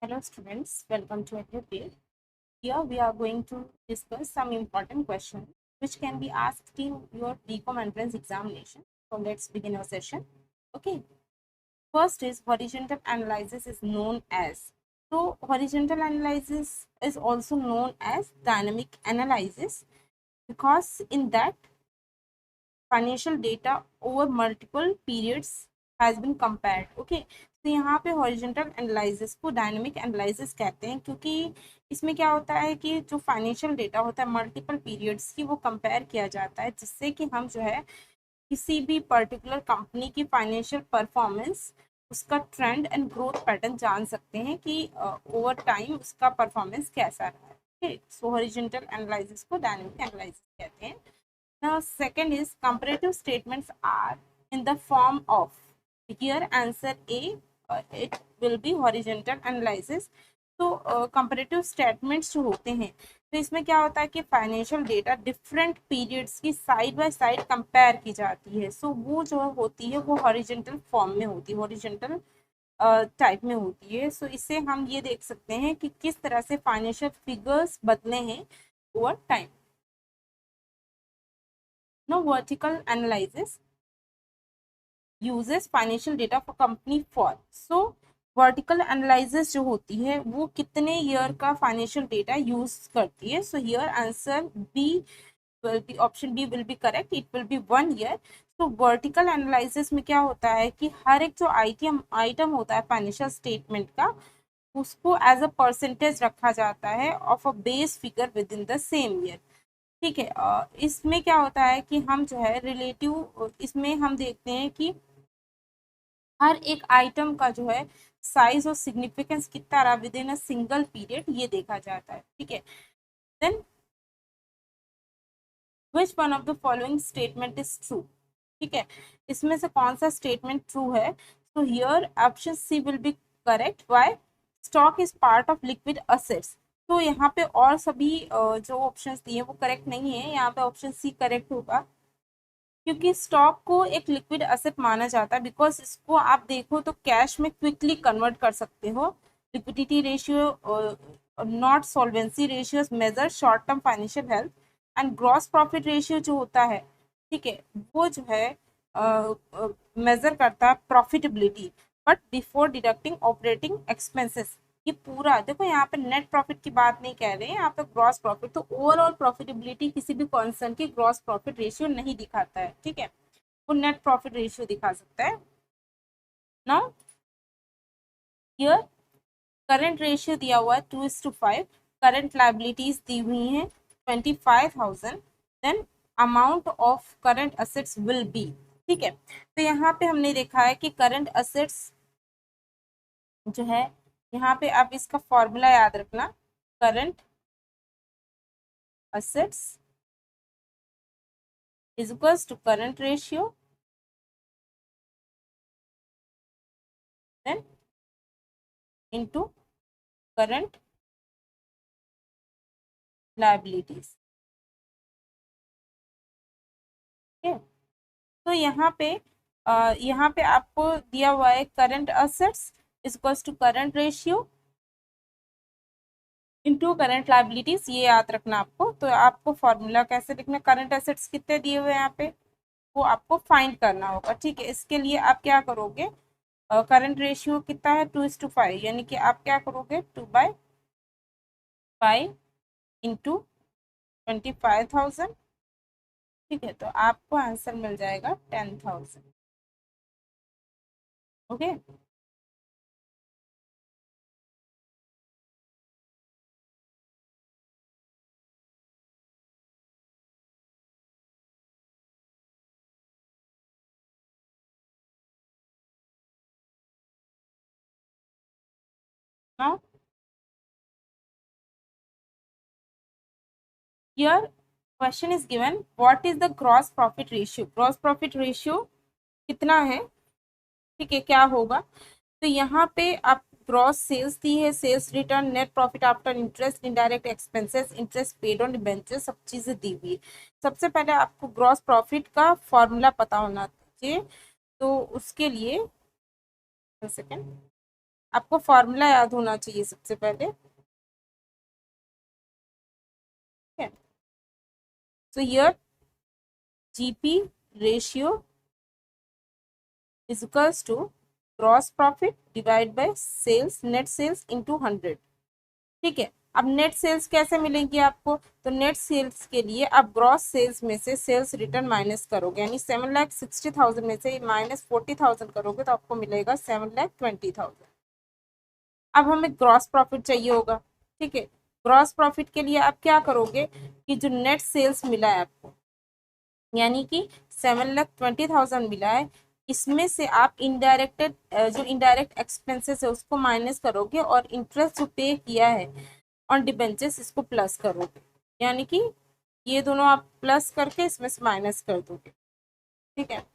Hello students, welcome to a new day. Here we are going to discuss some important questions which can be asked in your BCom entrance examination. So let's begin our session. Okay, first is horizontal analysis is known as. So horizontal analysis is also known as dynamic analysis because in that financial data over multiple periods has been compared. Okay, तो यहाँ पे horizontal analysis को dynamic analysis कहते हैं क्योंकि इसमें क्या होता है कि जो फाइनेंशियल डेटा होता है मल्टीपल पीरियड्स की वो कंपेयर किया जाता है, जिससे कि हम जो है किसी भी पर्टिकुलर कंपनी की फाइनेंशियल परफॉर्मेंस, उसका ट्रेंड एंड ग्रोथ पैटर्न जान सकते हैं कि ओवर टाइम उसका परफॉर्मेंस कैसा रहा है। सो हॉरिजॉन्टल एनालिसिस को डायनेमिक एनालिसिस कहते हैं। Now, second is comparative statements are in the form of, here answer A, it will be horizontal analysis. तो कंपेरेटिव स्टेटमेंट्स जो होते हैं तो इसमें क्या होता है कि फाइनेंशियल डेटा डिफरेंट पीरियड्स की साइड बाय साइड कंपेयर की जाती है। सो वो जो होती है वो हॉरिजॉन्टल फॉर्म में होती है, हॉरिजॉन्टल टाइप में होती है। सो इससे हम ये देख सकते हैं कि किस तरह से फाइनेंशियल फिगर्स बदले हैं over time. Now, vertical analysis uses financial data for company for. So, vertical analysis जो होती है वो कितने ईयर का फाइनेंशियल डेटा यूज करती है। So here answer B will be, option B will be correct, it will be 1 year. तो vertical analysis में क्या होता है कि हर एक जो आइटम होता है फाइनेंशियल स्टेटमेंट का, उसको एज अ परसेंटेज रखा जाता है of a base figure with in the same year. ठीक है, इसमें क्या होता है कि हम जो है रिलेटिव, इसमें हम देखते हैं कि हर एक आइटम का जो है साइज और सिग्निफिकेंस कितना रहा within a single period, ये देखा जाता है। ठीक है, then which one of the following statement is true. ठीक है, इसमें से कौन सा स्टेटमेंट ट्रू है। तो here option C will be correct. Why? Stock is part of liquid assets. तो यहाँ पे और सभी जो ऑप्शंस दिए वो करेक्ट नहीं है, यहाँ पे ऑप्शन सी करेक्ट होगा क्योंकि स्टॉक को एक लिक्विड एसेट माना जाता है बिकॉज इसको आप देखो तो कैश में क्विकली कन्वर्ट कर सकते हो। Liquidity ratio not solvency ratio measure short term financial health and gross profit ratio जो होता है, ठीक है, वो जो है मेजर करता है profitability but before deducting operating expenses. ये पूरा देखो, यहाँ पे नेट प्रॉफिट की बात नहीं कह रहे हैं, यहाँ पे ग्रॉस प्रॉफिट। तो ओवरऑल प्रॉफिटेबिलिटी किसी भी कॉन्सर्न की ग्रॉस प्रॉफिट रेशियो नहीं दिखाता है। ठीक है, वो नेट प्रॉफिट रेशियो दिखा सकता है। नाउ हियर करंट रेशियो दिया हुआ है 2:5, करंट लाइबिलिटीज दी हुई हैं 25,000, then amount of current assets will be. ठीक है, तो यहाँ पे हमने देखा है कि करंट असेट्स जो है, यहाँ पे आप इसका फॉर्मूला याद रखना, current assets is equals to current ratio then into current liabilities. ठीक है, तो यहाँ पे आपको दिया हुआ है current assets is equals to current ratio into current liabilities, ये याद रखना आपको। तो आपको फॉर्मूला कैसे लिखना, करंट एसेट्स कितने दिए हुए हैं यहाँ पे वो आपको फाइंड करना होगा। ठीक है, इसके लिए आप क्या करोगे, करंट रेशियो कितना है 2:5, यानी कि आप क्या करोगे 2/5 इंटू 25,000। ठीक है, तो आपको आंसर मिल जाएगा 10,000। Okay, now here question is given what is the gross profit ratio. Gross profit ratio कितना है, ठीक है, क्या होगा। तो यहाँ पे आप ग्रॉस सेल्स दी है, sales return, net profit after interest, indirect expenses, interest paid on debenture, सब चीजें दी हुई है। सबसे पहले आपको ग्रॉस प्रॉफिट का फॉर्मूला पता होना चाहिए। तो उसके लिए सेकेंड, आपको फॉर्मूला याद होना चाहिए सबसे पहले, ठीक है। So here GP ratio is equals to gross profit divide by sales, net sales into 100, ठीक है। अब नेट सेल्स कैसे मिलेंगी आपको, तो नेट सेल्स के लिए आप ग्रॉस सेल्स में से सेल्स रिटर्न माइनस करोगे, यानी 7,60,000 में से माइनस 40,000 करोगे तो आपको मिलेगा 7,20,000। अब हमें ग्रॉस प्रॉफिट चाहिए होगा, ठीक है। ग्रॉस प्रॉफिट के लिए आप क्या करोगे कि जो नेट सेल्स मिला है आपको, यानी कि 7,20,000 मिला है, इसमें से आप इनडायरेक्टेड जो इनडायरेक्ट एक्सपेंसेस है उसको माइनस करोगे और इंटरेस्ट जो पे किया है ऑन डिबेंचर्स इसको प्लस करोगे, यानी कि ये दोनों आप प्लस करके इसमें से माइनस कर दोगे, ठीक है।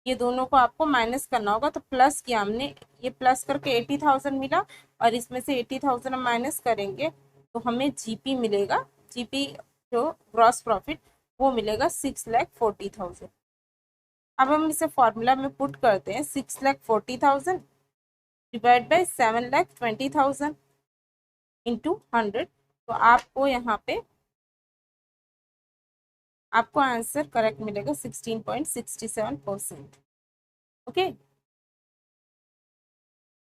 ये दोनों को आपको माइनस करना होगा, तो प्लस किया हमने, ये प्लस करके 80,000 मिला और इसमें से 80,000 हम माइनस करेंगे तो हमें जीपी मिलेगा, जीपी जो ग्रॉस प्रॉफिट वो मिलेगा 6,40,000। अब हम इसे फॉर्मूला में पुट करते हैं, 6,40,000 डिवाइड बाई 7,20,000 इंटू 100, तो आपको यहाँ पे आपको आंसर करेक्ट मिलेगा 16.67%, ओके।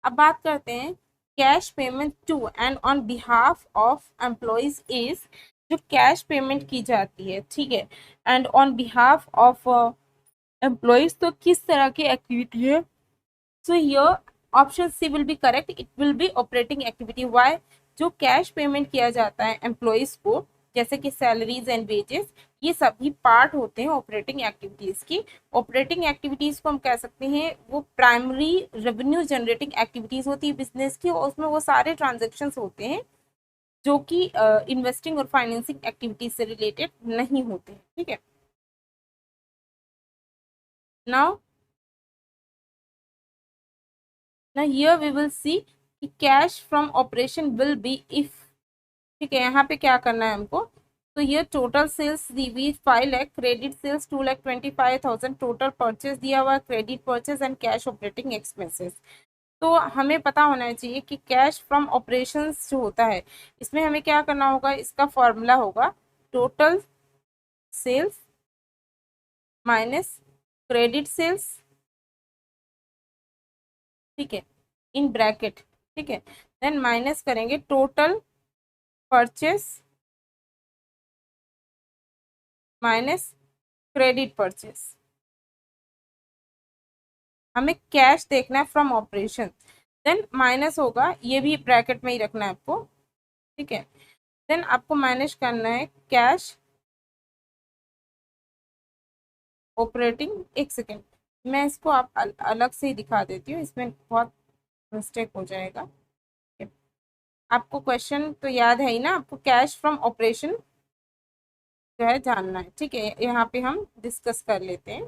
अब बात करते हैं cash payment to and on behalf of employees is, जो कैश पेमेंट की जाती है, ठीक है, and on behalf of employees, तो किस तरह की एक्टिविटी है। So here option C will be correct, it will be operating activity. Why, जो कैश पेमेंट किया जाता है एम्प्लॉयज को, जैसे कि सैलरीज एंड वेजेस, ये सभी पार्ट होते हैं ऑपरेटिंग एक्टिविटीज की। ऑपरेटिंग एक्टिविटीज को हम कह सकते हैं वो प्राइमरी रेवेन्यू जनरेटिंग एक्टिविटीज होती है बिजनेस की, और उसमें वो सारे ट्रांजेक्शन्स होते हैं जो कि इन्वेस्टिंग और फाइनेंसिंग एक्टिविटीज से रिलेटेड नहीं होते हैं, ठीक है। Now now here we will see कि cash from operation will be if, ठीक है। यहाँ पे क्या करना है हमको, तो ये टोटल सेल्स दी हुई 5 lakh, credit sales 2,25,000, total purchase दिया हुआ credit purchase and cash operating expenses. तो हमें पता होना चाहिए कि कैश फ्रॉम ऑपरेशंस जो होता है इसमें हमें क्या करना होगा, इसका फॉर्मूला होगा total sales minus credit sales, ठीक है, इन ब्रैकेट, ठीक है, देन माइनस करेंगे total purchase minus credit purchase. हमें कैश देखना है फ्रॉम ऑपरेशन, देन माइनस होगा, ये भी ब्रैकेट में ही रखना है आपको, ठीक है। देन आपको माइनस करना है कैश ऑपरेटिंग। एक सेकेंड, मैं इसको आप अलग से ही दिखा देती हूँ, इसमें बहुत मिस्टेक हो जाएगा। आपको क्वेश्चन तो याद है ही ना, आपको कैश फ्रॉम ऑपरेशन जो है जानना है, ठीक है। यहाँ पे हम डिस्कस कर लेते हैं,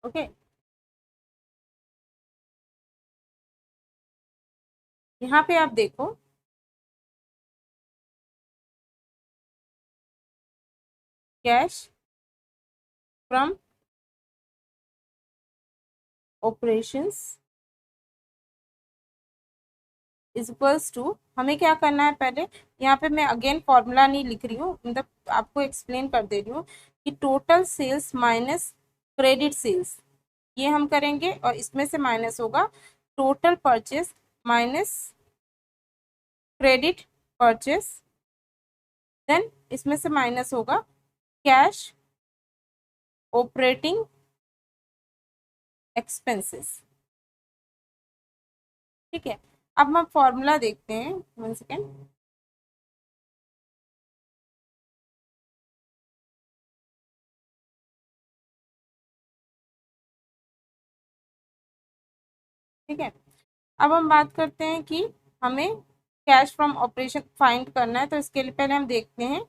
ओके। यहाँ पे आप देखो cash from operations is equals to, हमें क्या करना है पहले, यहाँ पे मैं अगेन फॉर्मूला नहीं लिख रही हूँ, मतलब आपको एक्सप्लेन कर दे रही हूँ कि total sales minus credit sales, ये हम करेंगे और इसमें से माइनस होगा total purchase minus credit purchase, then इसमें से माइनस होगा कैश ऑपरेटिंग एक्सपेंसेस, ठीक है। अब हम फॉर्मूला देखते हैं, 1 सेकेंड, ठीक है। अब हम बात करते हैं कि हमें कैश फ्रॉम ऑपरेशन फाइंड करना है, तो इसके लिए पहले हम देखते हैं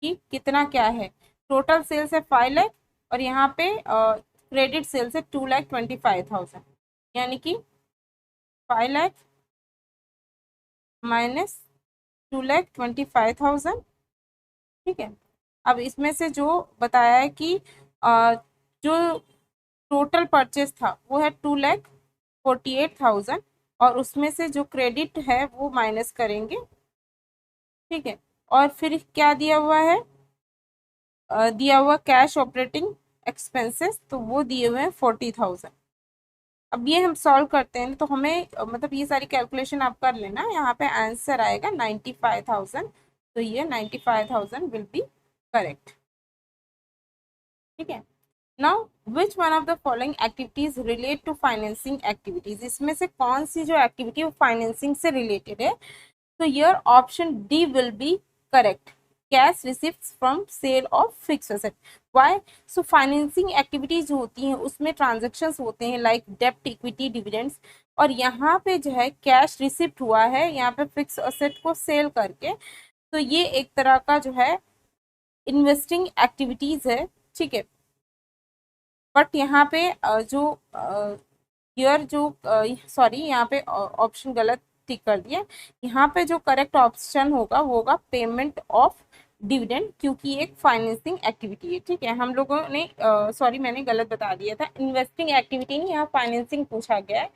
कि कितना क्या है। टोटल सेल्स है 5 लाख और यहाँ पे क्रेडिट सेल्स है 2,25,000, यानी कि 5 लाख माइनस 2,25,000, ठीक है। अब इसमें से जो बताया है कि जो टोटल परचेज था वो है 2,48,000 और उसमें से जो क्रेडिट है वो माइनस करेंगे, ठीक है। और फिर क्या दिया हुआ है, दिया हुआ कैश ऑपरेटिंग एक्सपेंसेस, तो वो दिए हुए हैं 40,000। अब ये हम सॉल्व करते हैं तो हमें मतलब ये सारी कैलकुलेशन आप कर लेना, यहाँ पे आंसर आएगा 95,000। तो ये 95,000 विल बी करेक्ट, ठीक है। Now which one of the following activities relate to financing activities, इसमें से कौन सी जो एक्टिविटी वो फाइनेंसिंग से रिलेटेड है, तो your option D will be correct, cash receipts from sale of fix asset. Why? So financing activities जो होती हैं उसमें ट्रांजेक्शन्स होते हैं लाइक डेप्ट, इक्विटी, डिविडेंड्स, और यहाँ पे जो है कैश रिसिप्ट हुआ है यहाँ पे फिक्स एसेट को सेल करके, तो ये एक तरह का जो है इन्वेस्टिंग एक्टिविटीज है, ठीक है। बट यहाँ पे जो हियर जो सॉरी यहाँ पे ऑप्शन गलत टिक कर दिया, यहाँ पे जो करेक्ट ऑप्शन होगा वो होगा पेमेंट ऑफ डिविडेंड, क्योंकि एक फाइनेंसिंग एक्टिविटी है, ठीक है। हम लोगों ने सॉरी मैंने गलत बता दिया था, इन्वेस्टिंग एक्टिविटी नहीं, यहाँ फाइनेंसिंग पूछा गया है।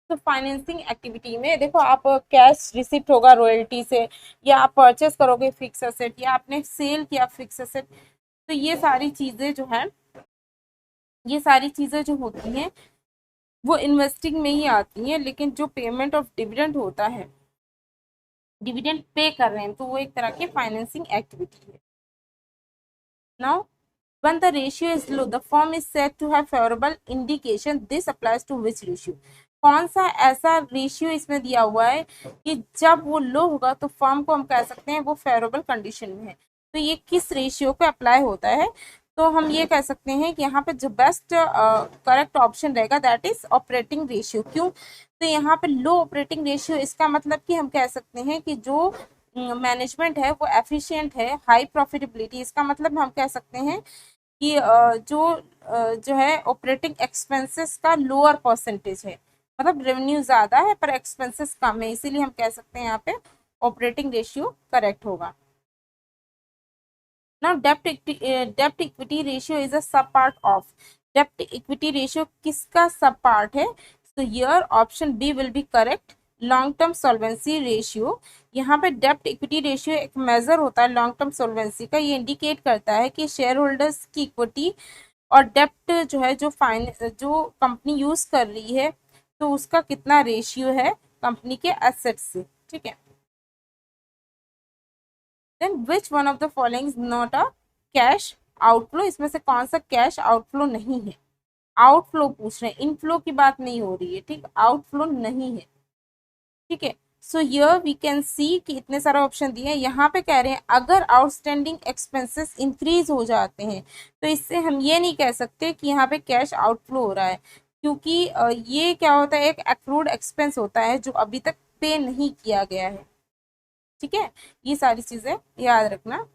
तो फाइनेंसिंग एक्टिविटी में देखो आप कैश रिसिप्ट होगा रॉयल्टी से, या आप परचेस करोगे फिक्स एसेट, या आपने सेल किया फिक्स एसेट, तो ये सारी चीजें जो है, ये सारी चीजें जो होती हैं वो इन्वेस्टिंग में ही आती हैं। लेकिन जो पेमेंट ऑफ डिविडेंड होता है, डिविडेंड पे कर रहे हैं, तो वो एक तरह की फाइनेंसिंग एक्टिविटी है। Now when the ratio is low the firm is said to have favorable indication, this applies to which ratio? कौन सा ऐसा रेशियो इसमें दिया हुआ है कि जब वो लो होगा तो फर्म को हम कह सकते हैं वो फेवरेबल कंडीशन में है, तो ये किस रेशियो पे अप्लाई होता है? तो हम ये कह सकते हैं कि यहाँ पे जो बेस्ट करेक्ट ऑप्शन रहेगा दैट इज ऑपरेटिंग रेशियो। क्यों? तो यहाँ पे लो ऑपरेटिंग रेशियो, इसका मतलब कि हम कह सकते हैं कि जो मैनेजमेंट है वो एफिशिएंट है, हाई प्रॉफिटेबिलिटी, इसका मतलब हम कह सकते हैं कि जो है ऑपरेटिंग एक्सपेंसेस का लोअर परसेंटेज है, मतलब रेवेन्यू ज्यादा है पर एक्सपेंसेस कम है, इसीलिए हम कह सकते हैं यहाँ पे ऑपरेटिंग रेशियो करेक्ट होगा। नाउ डेप्ट equity ratio is a sub part of, डेप्ट इक्विटी रेशियो किसका सब पार्ट है? तो your option B will be correct, long term solvency ratio. यहाँ पे डेप्ट इक्विटी रेशियो एक मेजर होता है लॉन्ग टर्म सॉल्वेंसी का, ये इंडिकेट करता है कि शेयर होल्डर्स की इक्विटी और डेप्ट जो है जो कंपनी यूज कर रही है तो उसका कितना रेशियो है कंपनी के एसेट से, ठीक है। Then which one of the following is not a cash outflow, इसमें से कौन सा कैश आउटफ्लो नहीं है? आउटफ्लो पूछ रहे हैं, इनफ्लो की बात नहीं हो रही है, ठीक, आउटफ्लो नहीं है, ठीक है। So here we can see कि इतने सारे ऑप्शन दिए हैं, यहाँ पे कह रहे हैं अगर आउटस्टैंडिंग एक्सपेंसेस इंक्रीज हो जाते हैं तो इससे हम ये नहीं कह सकते कि यहाँ पे कैश आउटफ्लो हो रहा है, क्योंकि ये क्या होता है, एक एक्रूड एक्सपेंस होता है जो अभी तक पे नहीं किया गया है, ठीक है। ये सारी चीजें याद रखना।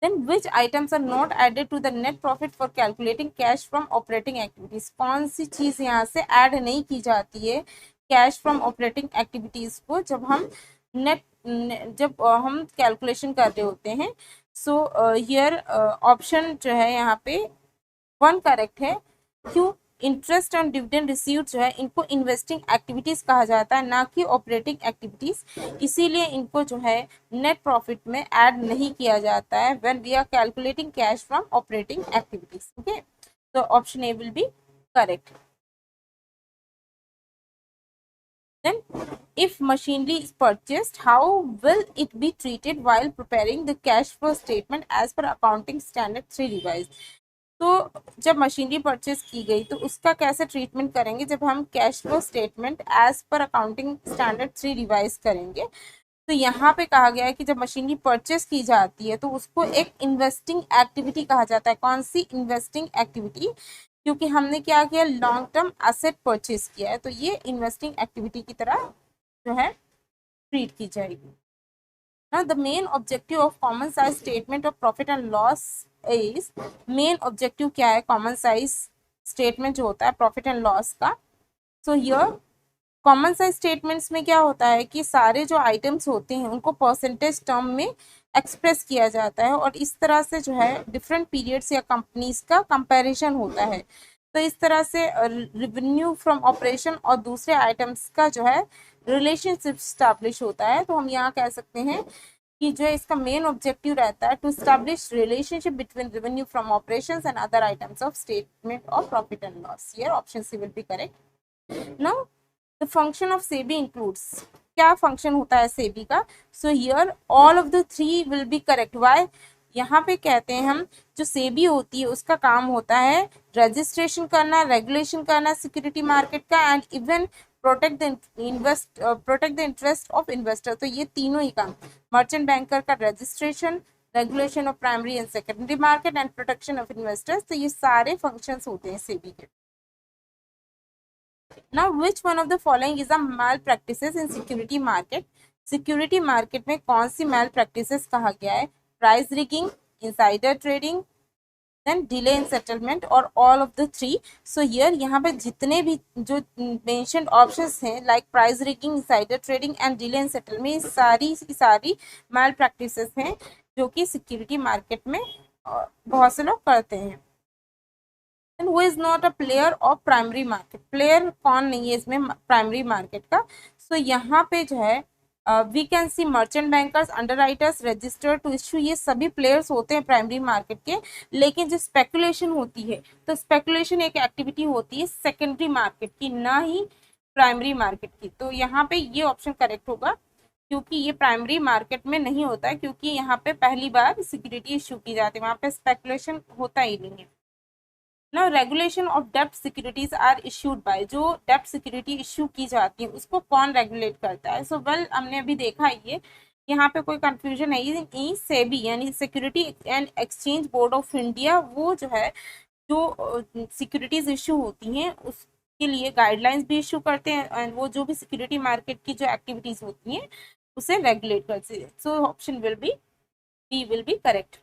then which items are not added to the net profit for calculating cash from operating activities, कौन सी चीज यहाँ से ऐड नहीं की जाती है कैश फ्रॉम ऑपरेटिंग एक्टिविटीज को जब हम नेट जब हम कैलकुलेशन कर रहे होते हैं। सो हियर ऑप्शन जो है यहाँ पे वन करेक्ट है। क्यों? इंटरेस्ट ऑन डिविडेंड रिसीव्ड जो है इनको इन्वेस्टिंग एक्टिविटीज कहा जाता है, ना कि ऑपरेटिंग एक्टिविटीज, इसीलिए इनको जो है नेट प्रॉफिट में ऐड नहीं किया जाता है when we are calculating cash from operating activities, okay. तो option A will be correct. Then, if machinery is purchased, how will it be treated while preparing the cash flow statement as per Accounting Standard 3 revised? तो जब machinery purchase की गई तो उसका कैसे treatment करेंगे जब हम cash flow statement as per accounting standard 3 revise करेंगे? तो यहाँ पे कहा गया है कि जब मशीनरी परचेज की जाती है तो उसको एक इन्वेस्टिंग एक्टिविटी कहा जाता है। कौन सी इन्वेस्टिंग एक्टिविटी? क्योंकि हमने क्या किया, लॉन्ग टर्म एसेट परचेज किया है, तो ये इन्वेस्टिंग एक्टिविटी की तरह जो है ट्रीट की जाएगी। Now, the main objective of common size statement of profit and loss is, main objective क्या है common size statement जो होता है प्रॉफिट एंड लॉस का? So here common size statements में क्या होता है कि सारे जो आइटम्स होते हैं उनको परसेंटेज टर्म में एक्सप्रेस किया जाता है और इस तरह से जो है डिफरेंट पीरियड्स या कंपनीज का कंपैरिजन होता है। तो इस तरह से रेवेन्यू फ्रॉम ऑपरेशन और दूसरे आइटम्स का जो है रिलेशनशिप स्टैब्लिश होता है। तो हम यहाँ कह सकते हैं कि जो इसका मेन ऑब्जेक्टिव रहता है to establish relationship between revenue from operations and other items of statement of profit and loss. Here option C will be correct. Now the function of SEBI includes, क्या फंक्शन होता है सेबी का? So here all of the three will be correct. Why? यहाँ पे कहते हैं हम जो सेबी होती है उसका काम होता है रजिस्ट्रेशन करना, रेगुलेशन करना सिक्योरिटी मार्केट का, and even protect the interest of investor. तो ये तीनों ही काम, मर्चेंट बैंकर का registration, regulation of primary and secondary market and protection of investors, तो ये सारे फंक्शंस होते हैं सेबी के। Now, which one of the following is a malpractices in security market? Security market में कौन सी मैल प्रैक्टिसेस कहा गया है? Price rigging, insider trading, then delay in settlement और all of the three. So here यहाँ पे जितने भी जो मेंशन्ड ऑप्शंस हैं like price rigging, insider trading and delay in settlement, सारी मैल प्रैक्टिसेस हैं जो कि सिक्योरिटी मार्केट में बहुत से लोग करते हैं। And who is not a player of primary market, player कौन नहीं है इसमें प्राइमरी मार्केट का? सो यहाँ पे जो है we can see merchant bankers, underwriters, registered to issue, ये सभी प्लेयर्स होते हैं प्राइमरी मार्केट के। लेकिन जो स्पेकुलेशन होती है, तो स्पेकुलेशन एक एक्टिविटी होती है सेकेंडरी मार्केट की, ना ही प्राइमरी मार्केट की। तो यहाँ पे ये ऑप्शन करेक्ट होगा क्योंकि ये प्राइमरी मार्केट में नहीं होता है, क्योंकि यहाँ पे पहली बार सिक्योरिटी इश्यू की जाती है, वहाँ पे स्पेकुलेशन होता ही नहीं है। ना रेगुलेशन ऑफ डेप्ट सिक्योरिटीज आर इश्यूड बाय, जो डेप्ट सिक्योरिटी इश्यू की जाती है उसको कौन रेगुलेट करता है? सो वेल हमने अभी देखा है ये, यहाँ पे कोई कंफ्यूजन नहीं। सेबी यानी security and exchange board of India, वो जो है जो सिक्योरिटीज इश्यू होती हैं उसके लिए गाइडलाइंस भी इश्यू करते हैं एंड वो जो भी सिक्योरिटी मार्केट की जो एक्टिविटीज होती हैं उसे रेगुलेट करते हैं। So option will be correct.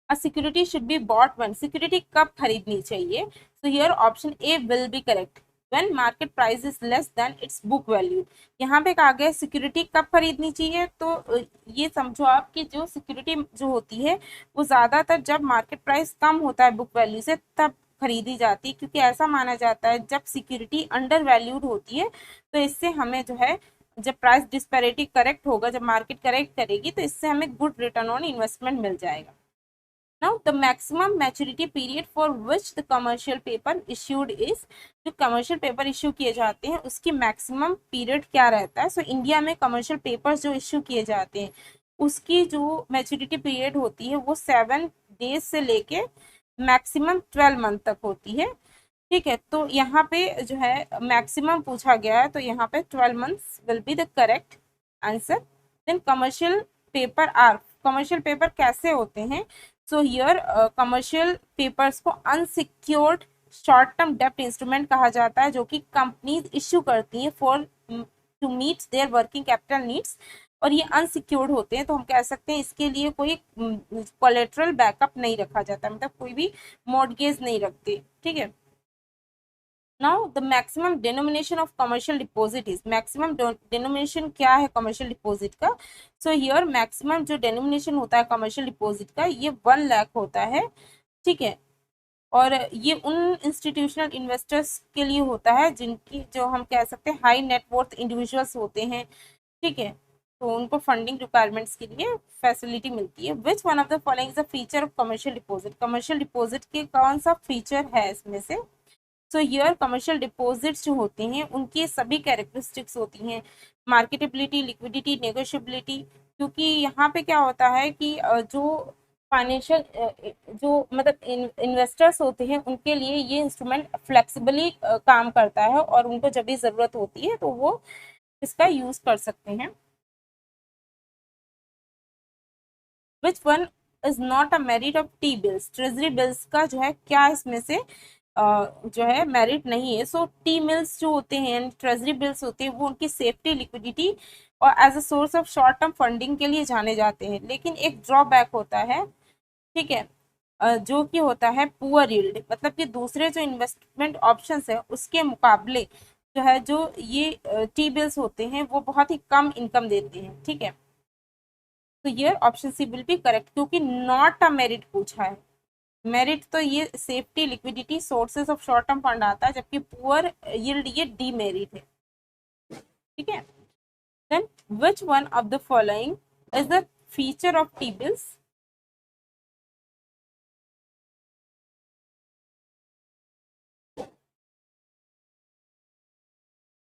A security should be bought when, security कब खरीदनी चाहिए? So here option A will be correct. When market price is less than its book value. यहाँ पे कहा गया सिक्योरिटी कब खरीदनी चाहिए, तो ये समझो आप कि जो सिक्योरिटी जो होती है वो ज्यादातर जब मार्केट प्राइस कम होता है बुक वैल्यू से तब खरीदी जाती है, क्योंकि ऐसा माना जाता है जब सिक्योरिटी अंडर वैल्यूड होती है तो इससे हमें जो है जब प्राइस डिस्पैरिटी करेक्ट होगा, जब मार्केट करेक्ट करेगी तो इससे हमें गुड रिटर्न ऑन इन्वेस्टमेंट मिल जाएगा। Now the maximum maturity period for which the commercial paper issued is, जो commercial paper issue किए जाते हैं उसकी maximum period क्या रहता है? So इंडिया में commercial papers जो issue किए जाते हैं उसकी जो maturity period होती है वो 7 days से लेके maximum 12 month तक होती है। ठीक है, तो यहाँ पे जो है मैक्सिमम पूछा गया है तो यहाँ पे 12 months will be the correct answer. Then commercial paper कैसे होते हैं? सो हियर कमर्शियल पेपर्स को अनसिक्योर्ड शॉर्ट टर्म डेप्ट इंस्ट्रूमेंट कहा जाता है जो कि कंपनीज इश्यू करती हैं for to meet their working capital needs, और ये अनसिक्योर्ड होते हैं। तो हम कह सकते हैं इसके लिए कोई कोलेटरल बैकअप नहीं रखा जाता, मतलब कोई भी मॉर्गेज नहीं रखते। ठीक है, now the maximum denomination of commercial deposit is, maximum denomination क्या है कमर्शियल डिपॉजिट का? सो हियर मैक्सिमम जो डिनोमिनेशन होता है कमर्शियल डिपॉजिट का ये 1 लाख होता है। ठीक है, और ये उन इंस्टीट्यूशनल इन्वेस्टर्स के लिए होता है जिनकी जो हम कह सकते हैं हाई नेटवर्थ इंडिविजुअल्स होते हैं। ठीक है, तो उनको फंडिंग रिक्वायरमेंट्स के लिए फैसिलिटी मिलती है। विच one of the following is a feature of commercial deposit, commercial deposit के कौन सा फीचर है इसमें से? सो हियर कमर्शियल डिपॉजिट्स जो होते हैं उनकी सभी कैरेक्टरिस्टिक्स होती हैं, मार्केटेबिलिटी, लिक्विडिटी, नेगोशिएबिलिटी। क्योंकि यहाँ पे क्या होता है कि जो फाइनेंशियल जो मतलब इन्वेस्टर्स होते हैं उनके लिए ये इंस्ट्रूमेंट फ्लेक्सिबली काम करता है और उनको जब भी ज़रूरत होती है तो वो इसका यूज़ कर सकते हैं। Which one is not a merit of T bills, treasury bills का जो है क्या इसमें से जो है मेरिट नहीं है? सो टी मिल्स जो होते हैं, ट्रेजरी बिल्स होते हैं, वो उनकी सेफ्टी, लिक्विडिटी और as a source of short term funding के लिए जाने जाते हैं। लेकिन एक ड्रॉबैक होता है, ठीक है, जो कि होता है पुअर यील्ड, मतलब कि दूसरे जो इन्वेस्टमेंट ऑप्शंस है उसके मुकाबले जो है जो ये टी बिल्स होते हैं वो बहुत ही कम इनकम देते हैं। ठीक है, तो ये option C will be correct, क्योंकि नॉट अ मेरिट पूछा है। मेरिट तो ये safety, liquidity, sources of short term fund आता है, जबकि पुअर यील्ड ये डीमेरिट है। ठीक है। Then which one of the following is the feature of T bills?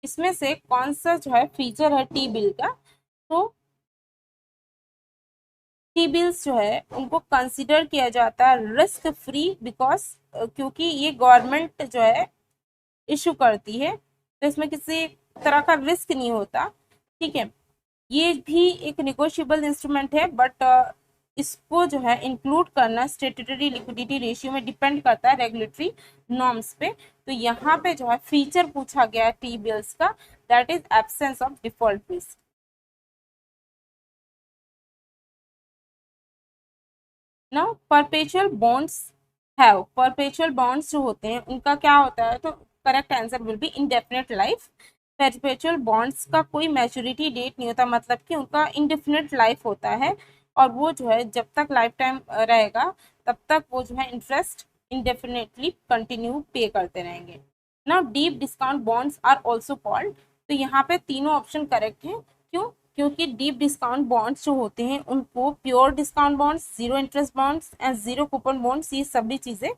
इसमें से कौन सा जो है फीचर है टी बिल का? तो टी बिल्स जो है उनको कंसिडर किया जाता है रिस्क फ्री, बिकॉज क्योंकि ये गवर्नमेंट जो है इशू करती है, तो इसमें किसी तरह का रिस्क नहीं होता। ठीक है। ये भी एक निगोशिएबल इंस्ट्रूमेंट है, बट इसको जो है इंक्लूड करना स्टेटूटरी लिक्विडिटी रेशियो में डिपेंड करता है रेगुलेटरी नॉर्म्स पे। तो यहाँ पे जो है फीचर पूछा गया है टी बिल्स का, that is absence of default risk. Now perpetual bonds have, perpetual bonds जो होते हैं उनका क्या होता है? तो correct answer will be indefinite life. Perpetual bonds का कोई मैच्योरिटी डेट नहीं होता, मतलब कि उनका इंडेफिनिट लाइफ होता है, और वो जो है जब तक लाइफ टाइम रहेगा तब तक वो जो है इंटरेस्ट इंडेफिनेटली कंटिन्यू पे करते रहेंगे। Now deep discount bonds are also called. तो यहाँ पे तीनों ऑप्शन करेक्ट हैं। क्यों? क्योंकि डीप डिस्काउंट बॉन्ड्स जो होते हैं उनको pure discount bonds, zero interest bonds and zero coupon bonds, ये सभी चीजें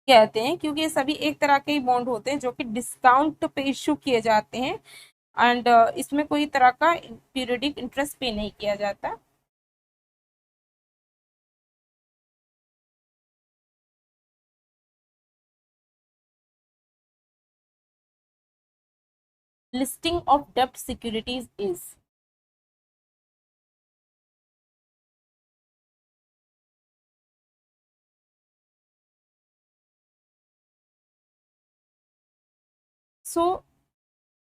कहते हैं, क्योंकि ये सभी एक तरह के ही बॉन्ड होते हैं जो कि डिस्काउंट पे इशू किए जाते हैं, एंड इसमें कोई तरह का पीरियडिक इंटरेस्ट पे नहीं किया जाता। लिस्टिंग ऑफ डेप्ट सिक्योरिटीज इज, सो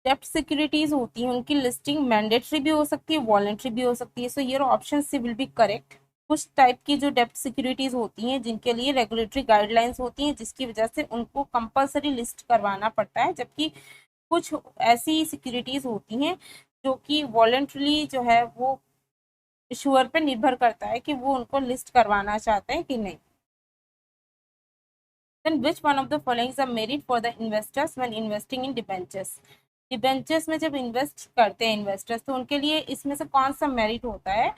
डेप्ट सिक्योरिटीज होती हैं उनकी लिस्टिंग मैंडेटरी भी हो सकती है, वॉलेंट्री भी हो सकती है। सो ये option C will be correct. कुछ टाइप की जो डेप्ट सिक्योरिटीज होती हैं जिनके लिए रेगुलेटरी गाइडलाइंस होती हैं, जिसकी वजह से उनको कंपलसरी लिस्ट करवाना पड़ता है, जबकि कुछ ऐसी सिक्योरिटीज होती हैं जो कि वॉलेंट्रली जो है वो इशूअर पे निर्भर करता है कि वो उनको लिस्ट करवाना चाहते हैं कि नहीं। Then which one of the following is a merit for the investors when investing in debentures? Debentures में जब इन्वेस्ट करते हैं इन्वेस्टर्स, तो उनके लिए इसमें से कौन सा मेरिट होता है?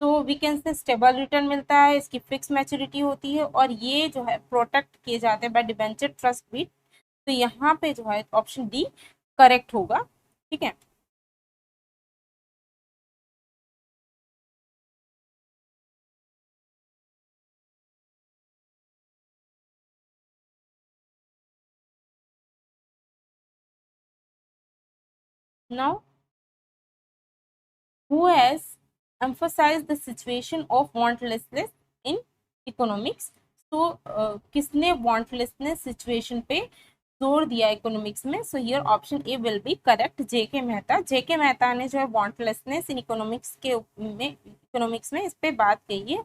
तो we can say stable return मिलता है, इसकी फिक्स मैच्योरिटी होती है, और ये जो है प्रोटेक्ट किए जाते हैं बाय डिबेंचर ट्रस्ट भी। तो यहाँ पे जो है ऑप्शन डी करेक्ट होगा। ठीक है। Now who has emphasized the situation of wantlessness in economics? तो किसने wantlessness सिचुएशन पे जोर दिया इकोनॉमिक्स में? So here option A will be correct, J K Mehta. J K Mehta ने जो है wantlessness इन इकोनॉमिक्स के में इकोनॉमिक्स में इस पे बात कही है।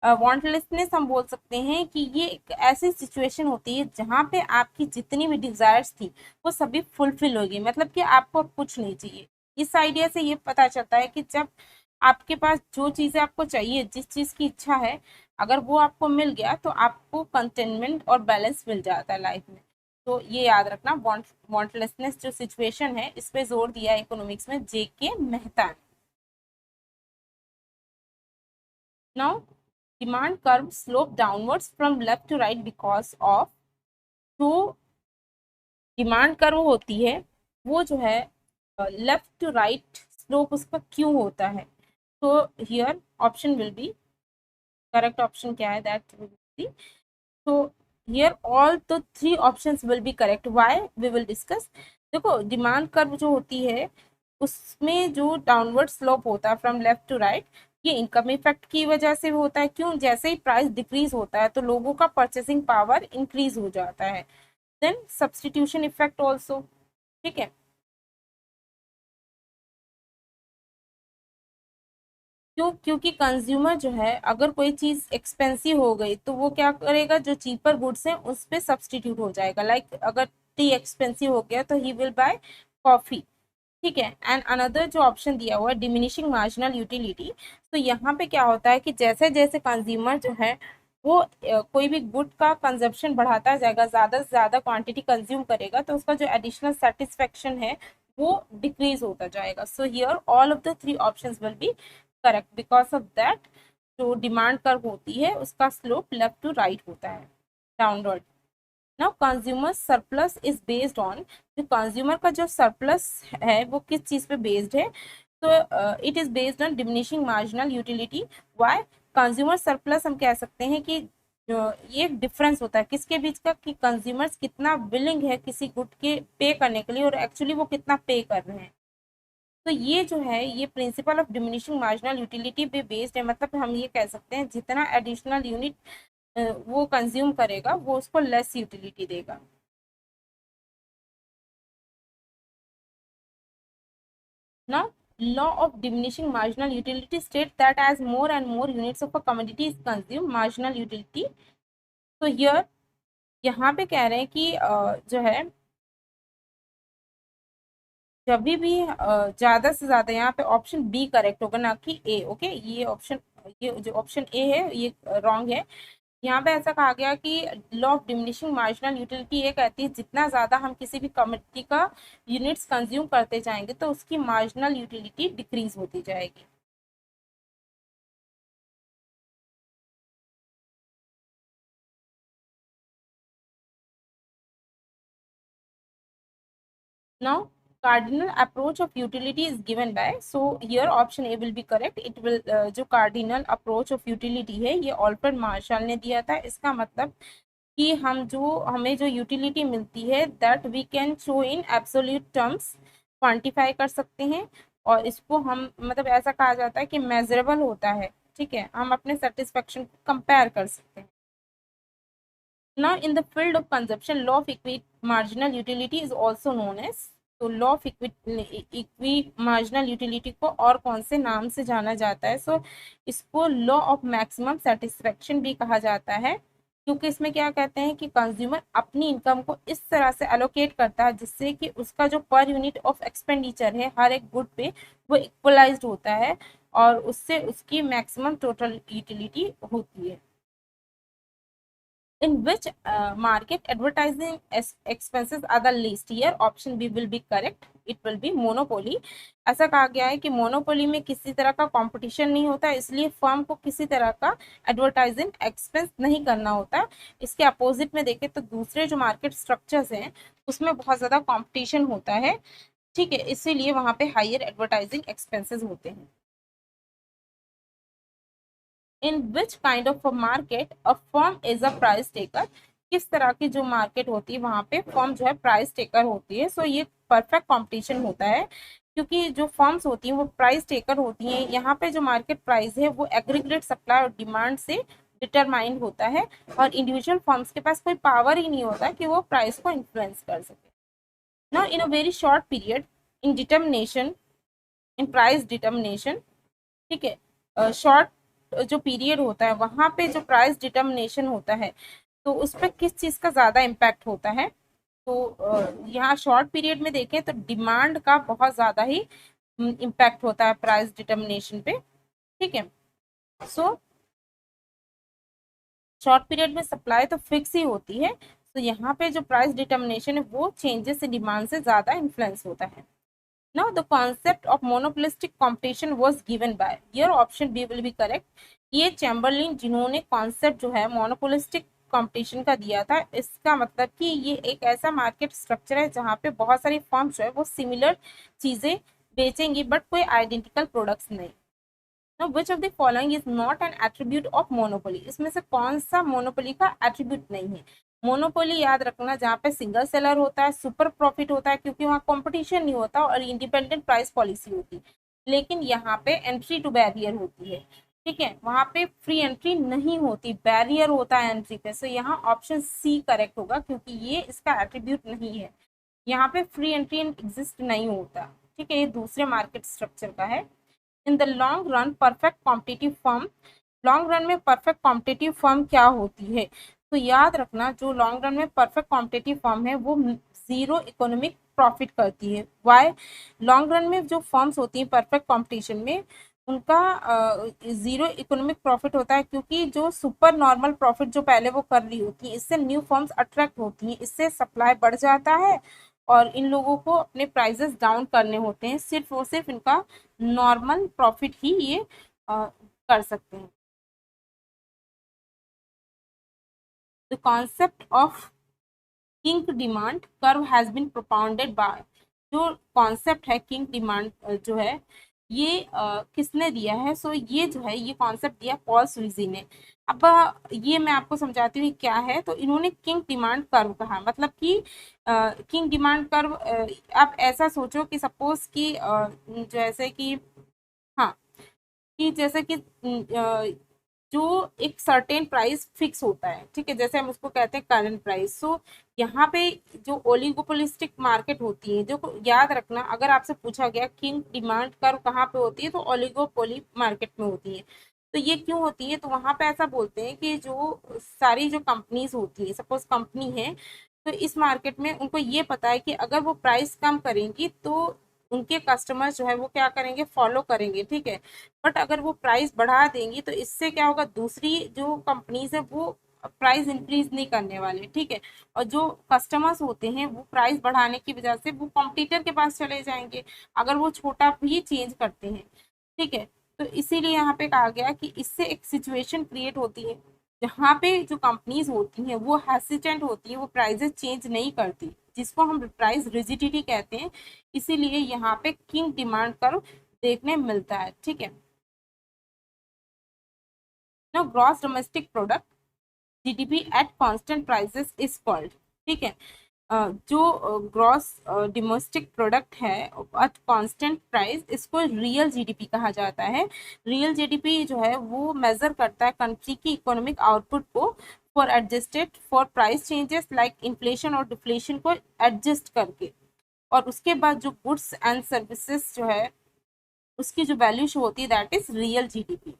वांटलेसनेस हम बोल सकते हैं कि ये एक ऐसी सिचुएशन होती है जहाँ पे आपकी जितनी भी डिजायर्स थी वो सभी फुलफिल हो गई, मतलब कि आपको अब कुछ नहीं चाहिए। इस आइडिया से ये पता चलता है कि जब आपके पास जो चीज़ें आपको चाहिए, जिस चीज़ की इच्छा है, अगर वो आपको मिल गया तो आपको कंटेनमेंट और बैलेंस मिल जाता है लाइफ में। तो ये याद रखना, वांटलेसनेस जो सिचुएशन है इस पे जोर दिया है इकोनॉमिक्स में जेके मेहता ने। Now demand curve slope downwards from left to right because of, जो डिमांड कर्व होती है वो जो है लेफ्ट टू राइट स्लोप उसका क्यों होता है? तो here option will be correct, option क्या है दैट विल बी, तो here all the three options will be correct. Why we will discuss. देखो डिमांड कर्व जो होती है उसमें जो डाउनवर्ड स्लोप होता है फ्रॉम लेफ्ट टू राइट, ये इनकम इफेक्ट की वजह से होता है। क्यों? जैसे ही प्राइस डिक्रीज होता है तो लोगों का परचेसिंग पावर इंक्रीज हो जाता है। Then substitution effect also. ठीक है। क्यों? क्योंकि कंज्यूमर जो है अगर कोई चीज एक्सपेंसिव हो गई तो वो क्या करेगा, जो चीपर गुड्स है उस पे सब्सटीट्यूट हो जाएगा। लाइक अगर टी एक्सपेंसिव हो गया तो ही विल बाय कॉफी। ठीक है। एंड अनदर जो ऑप्शन दिया हुआ है डिमिनिशिंग मार्जिनल यूटिलिटी, तो यहाँ पे क्या होता है कि जैसे जैसे कंज्यूमर जो है वो कोई भी गुड का कंजप्शन बढ़ाता जाएगा, ज़्यादा से ज़्यादा क्वांटिटी कंज्यूम करेगा, तो उसका जो एडिशनल सेटिस्फेक्शन है वो डिक्रीज होता जाएगा। सो here all of the three options will be correct, because of that जो डिमांड कर्व होती है उसका स्लोप लेफ्ट टू राइट होता है, downward. Now consumer surplus is based on, जो कंज्यूमर का जो सरप्लस है वो किस चीज पे बेस्ड है, तो it is based on diminishing marginal utility. Why? Consumer surplus हम कह सकते हैं कि ये एक डिफरेंस होता है किसके बीच का, कि कंज्यूमर्स कितना विलिंग है किसी गुड के पे करने के लिए और एक्चुअली वो कितना पे कर रहे हैं। तो ये जो है ये principle of diminishing marginal utility पे बेस्ड है, मतलब हम ये कह सकते हैं जितना एडिशनल यूनिट वो कंज्यूम करेगा वो उसको लेस यूटिलिटी देगा। ना law of diminishing marginal utility state that as more and more units of a commodity is consumed marginal utility, तो here यहाँ पे कह रहे हैं कि जो है जब भी ज्यादा से ज्यादा, यहाँ पे ऑप्शन बी करेक्ट होगा ना कि ए। ओके, ये ऑप्शन, ये जो ऑप्शन ए है ये रॉन्ग है। यहाँ पे ऐसा कहा गया कि law of diminishing marginal utility ये कहती है जितना ज्यादा हम किसी भी कमोडिटी का यूनिट्स कंज्यूम करते जाएंगे तो उसकी मार्जिनल यूटिलिटी डिक्रीज होती जाएगी। Now, cardinal approach of utility is given by, so here option A will be correct. It will जो cardinal approach of utility है ये ऑल्फ्रेड मार्शल ने दिया था। इसका मतलब कि हमें जो यूटिलिटी मिलती है that we can show in absolute terms, quantify कर सकते हैं, और इसको हम मतलब ऐसा कहा जाता है कि मेजरेबल होता है। ठीक है, हम अपने सेटिस्फेक्शन को कंपेयर कर सकते हैं। Now, in the field of consumption, law of equi marginal utility is also known as, तो law of equi marginal utility को और कौन से नाम से जाना जाता है? सो इसको लॉ ऑफ मैक्सिमम सेटिस्फेक्शन भी कहा जाता है, क्योंकि इसमें क्या कहते हैं कि कंज्यूमर अपनी इनकम को इस तरह से एलोकेट करता है जिससे कि उसका जो पर यूनिट ऑफ एक्सपेंडिचर है हर एक गुड पे वो इक्वलाइज्ड होता है और उससे उसकी मैक्सिमम टोटल यूटिलिटी होती है। In which market advertising expenses are the least? Here option B will be correct, it will be monopoly। ऐसा कहा गया है कि मोनोपोली में किसी तरह का कंपटीशन नहीं होता, इसलिए फर्म को किसी तरह का एडवर्टाइजिंग एक्सपेंस नहीं करना होता। इसके अपोजिट में देखें तो दूसरे जो मार्केट स्ट्रक्चर्स हैं उसमें बहुत ज़्यादा कंपटीशन होता है। ठीक है, इसीलिए वहाँ पे हायर एडवर्टाइजिंग एक्सपेंसेस होते हैं। In which kind of a market a firm is a price taker? किस तरह की जो मार्केट होती है वहां पे फर्म जो है प्राइस टेकर होती है। सो ये परफेक्ट कंपटीशन होता है, क्योंकि जो फर्म्स होती हैं वो प्राइस टेकर होती हैं। यहाँ पे जो मार्केट प्राइस है वो एग्रीगेट सप्लाई और डिमांड से डिटरमाइंड होता है, और इंडिविजुअल फर्म्स के पास कोई पावर ही नहीं होता कि वो प्राइस को इन्फ्लुएंस कर सके। Now in a very short period in determination, in price determination, ठीक है, शॉर्ट जो पीरियड होता है वहां पे जो प्राइस डिटर्मिनेशन होता है तो उस पर किस चीज का ज्यादा इम्पैक्ट होता है? तो यहाँ शॉर्ट पीरियड में देखें तो डिमांड का बहुत ज्यादा ही इम्पैक्ट होता है प्राइस डिटर्मिनेशन पे। ठीक है, सो शॉर्ट पीरियड में सप्लाई तो फिक्स ही होती है, तो यहाँ पे जो प्राइस डिटर्मिनेशन है वो चेंजेस इन डिमांड से ज्यादा इन्फ्लुएंस होता है। Now the concept of monopolistic competition was given by, here option B will be correct। ये चैम्बरलिन जिन्होंने कॉन्सेप्ट जो है मोनोपोलिस्टिक कंपटीशन का दिया था, इसका मतलब कि ये एक ऐसा मार्केट स्ट्रक्चर है जहाँ पे बहुत सारी फर्म्स जो है वो सिमिलर चीजें बेचेंगी बट कोई आइडेंटिकल प्रोडक्ट्स नहीं। Now which of the following is not an attribute of monopoly? इसमें से कौन सा मोनोपोली का एट्रीब्यूट नहीं है? मोनोपोली याद रखना जहाँ पे सिंगल सेलर होता है, सुपर प्रॉफिट होता है क्योंकि वहाँ कंपटीशन नहीं होता और इंडिपेंडेंट प्राइस पॉलिसी होती है। लेकिन यहाँ पे एंट्री टू बैरियर होती है। ठीक है, वहाँ पे फ्री एंट्री नहीं होती, बैरियर होता है एंट्री पे। सो यहाँ ऑप्शन सी करेक्ट होगा क्योंकि ये इसका एट्रीब्यूट नहीं है। यहाँ पे फ्री एंट्री एग्जिस्ट नहीं होता। ठीक है, ये दूसरे मार्केट स्ट्रक्चर का है। In the long run perfect competitive firm, long run में परफेक्ट कॉम्पिटिटिव फर्म क्या होती है? तो याद रखना जो लॉन्ग रन में परफेक्ट कॉम्पिटिटिव फर्म है वो जीरो इकोनॉमिक प्रॉफिट करती है। वाई? लॉन्ग रन में जो फर्म्स होती हैं परफेक्ट कंपटीशन में उनका जीरो इकोनॉमिक प्रॉफिट होता है, क्योंकि जो सुपर नॉर्मल प्रॉफिट जो पहले वो कर रही होती है, इससे न्यू फर्म्स अट्रैक्ट होती हैं, इससे सप्लाई बढ़ जाता है और इन लोगों को अपने प्राइसेस डाउन करने होते हैं, सिर्फ और सिर्फ इनका नॉर्मल प्रॉफिट ही ये कर सकते हैं। The concept of kinked demand curve has been propounded by, जो कॉन्सेप्ट है किंग डिमांड जो है ये किसने दिया है? सो ये जो है ये कॉन्सेप्ट दिया पॉल स्वीजी ने। अब ये मैं आपको समझाती हूँ क्या है। तो इन्होंने किंग डिमांड कर्व कहा, मतलब कि किंग डिमांड कर्व, आप ऐसा सोचो कि सपोज कि जैसे कि, हाँ, कि जैसे कि जो एक सर्टेन प्राइस फिक्स होता है, ठीक है, जैसे हम उसको कहते हैं करंट प्राइस। सो यहाँ पे जो ओलिगोपोलिस्टिक मार्केट होती है, जो याद रखना, अगर आपसे पूछा गया किंग डिमांड कर्व कहाँ पे होती है, तो ओलिगोपोली मार्केट में होती है। तो ये क्यों होती है? तो वहां पे ऐसा बोलते हैं कि जो सारी जो कंपनीज होती है, सपोज कंपनी है, तो इस मार्केट में उनको ये पता है कि अगर वो प्राइस कम करेंगी तो उनके कस्टमर्स जो है वो क्या करेंगे, फॉलो करेंगे, ठीक है। बट अगर वो प्राइस बढ़ा देंगी तो इससे क्या होगा, दूसरी जो कंपनीज है वो प्राइस इंक्रीज नहीं करने वाले, ठीक है। और जो कस्टमर्स होते हैं वो प्राइस बढ़ाने की वजह से वो कॉम्पिटिटर के पास चले जाएंगे, अगर वो छोटा भी चेंज करते हैं, ठीक है। तो इसीलिए यहाँ पे कहा गया कि इससे एक सिचुएशन क्रिएट होती है जहाँ पे जो कंपनीज होती हैं वो हेसिटेंट होती है, वो प्राइजेस चेंज नहीं करती, जिसको हम प्राइस रिजिडिटी कहते हैं। इसीलिए यहाँ पे किंग डिमांड कर्व देखने मिलता है, ठीक है ना। Gross domestic product GDP at constant prices is called, ठीक है। जो ग्रॉस डोमेस्टिक प्रोडक्ट है एट कांस्टेंट प्राइस, इसको रियल जीडीपी कहा जाता है। रियल जीडीपी जो है वो मेजर करता है कंट्री की इकोनॉमिक आउटपुट को for adjusted for price changes like inflation और डिफ्लेशन को एडजस्ट करके, और उसके बाद जो गुड्स एंड सर्विसेज जो है उसकी जो वैल्यू शो होती है that is real GDP.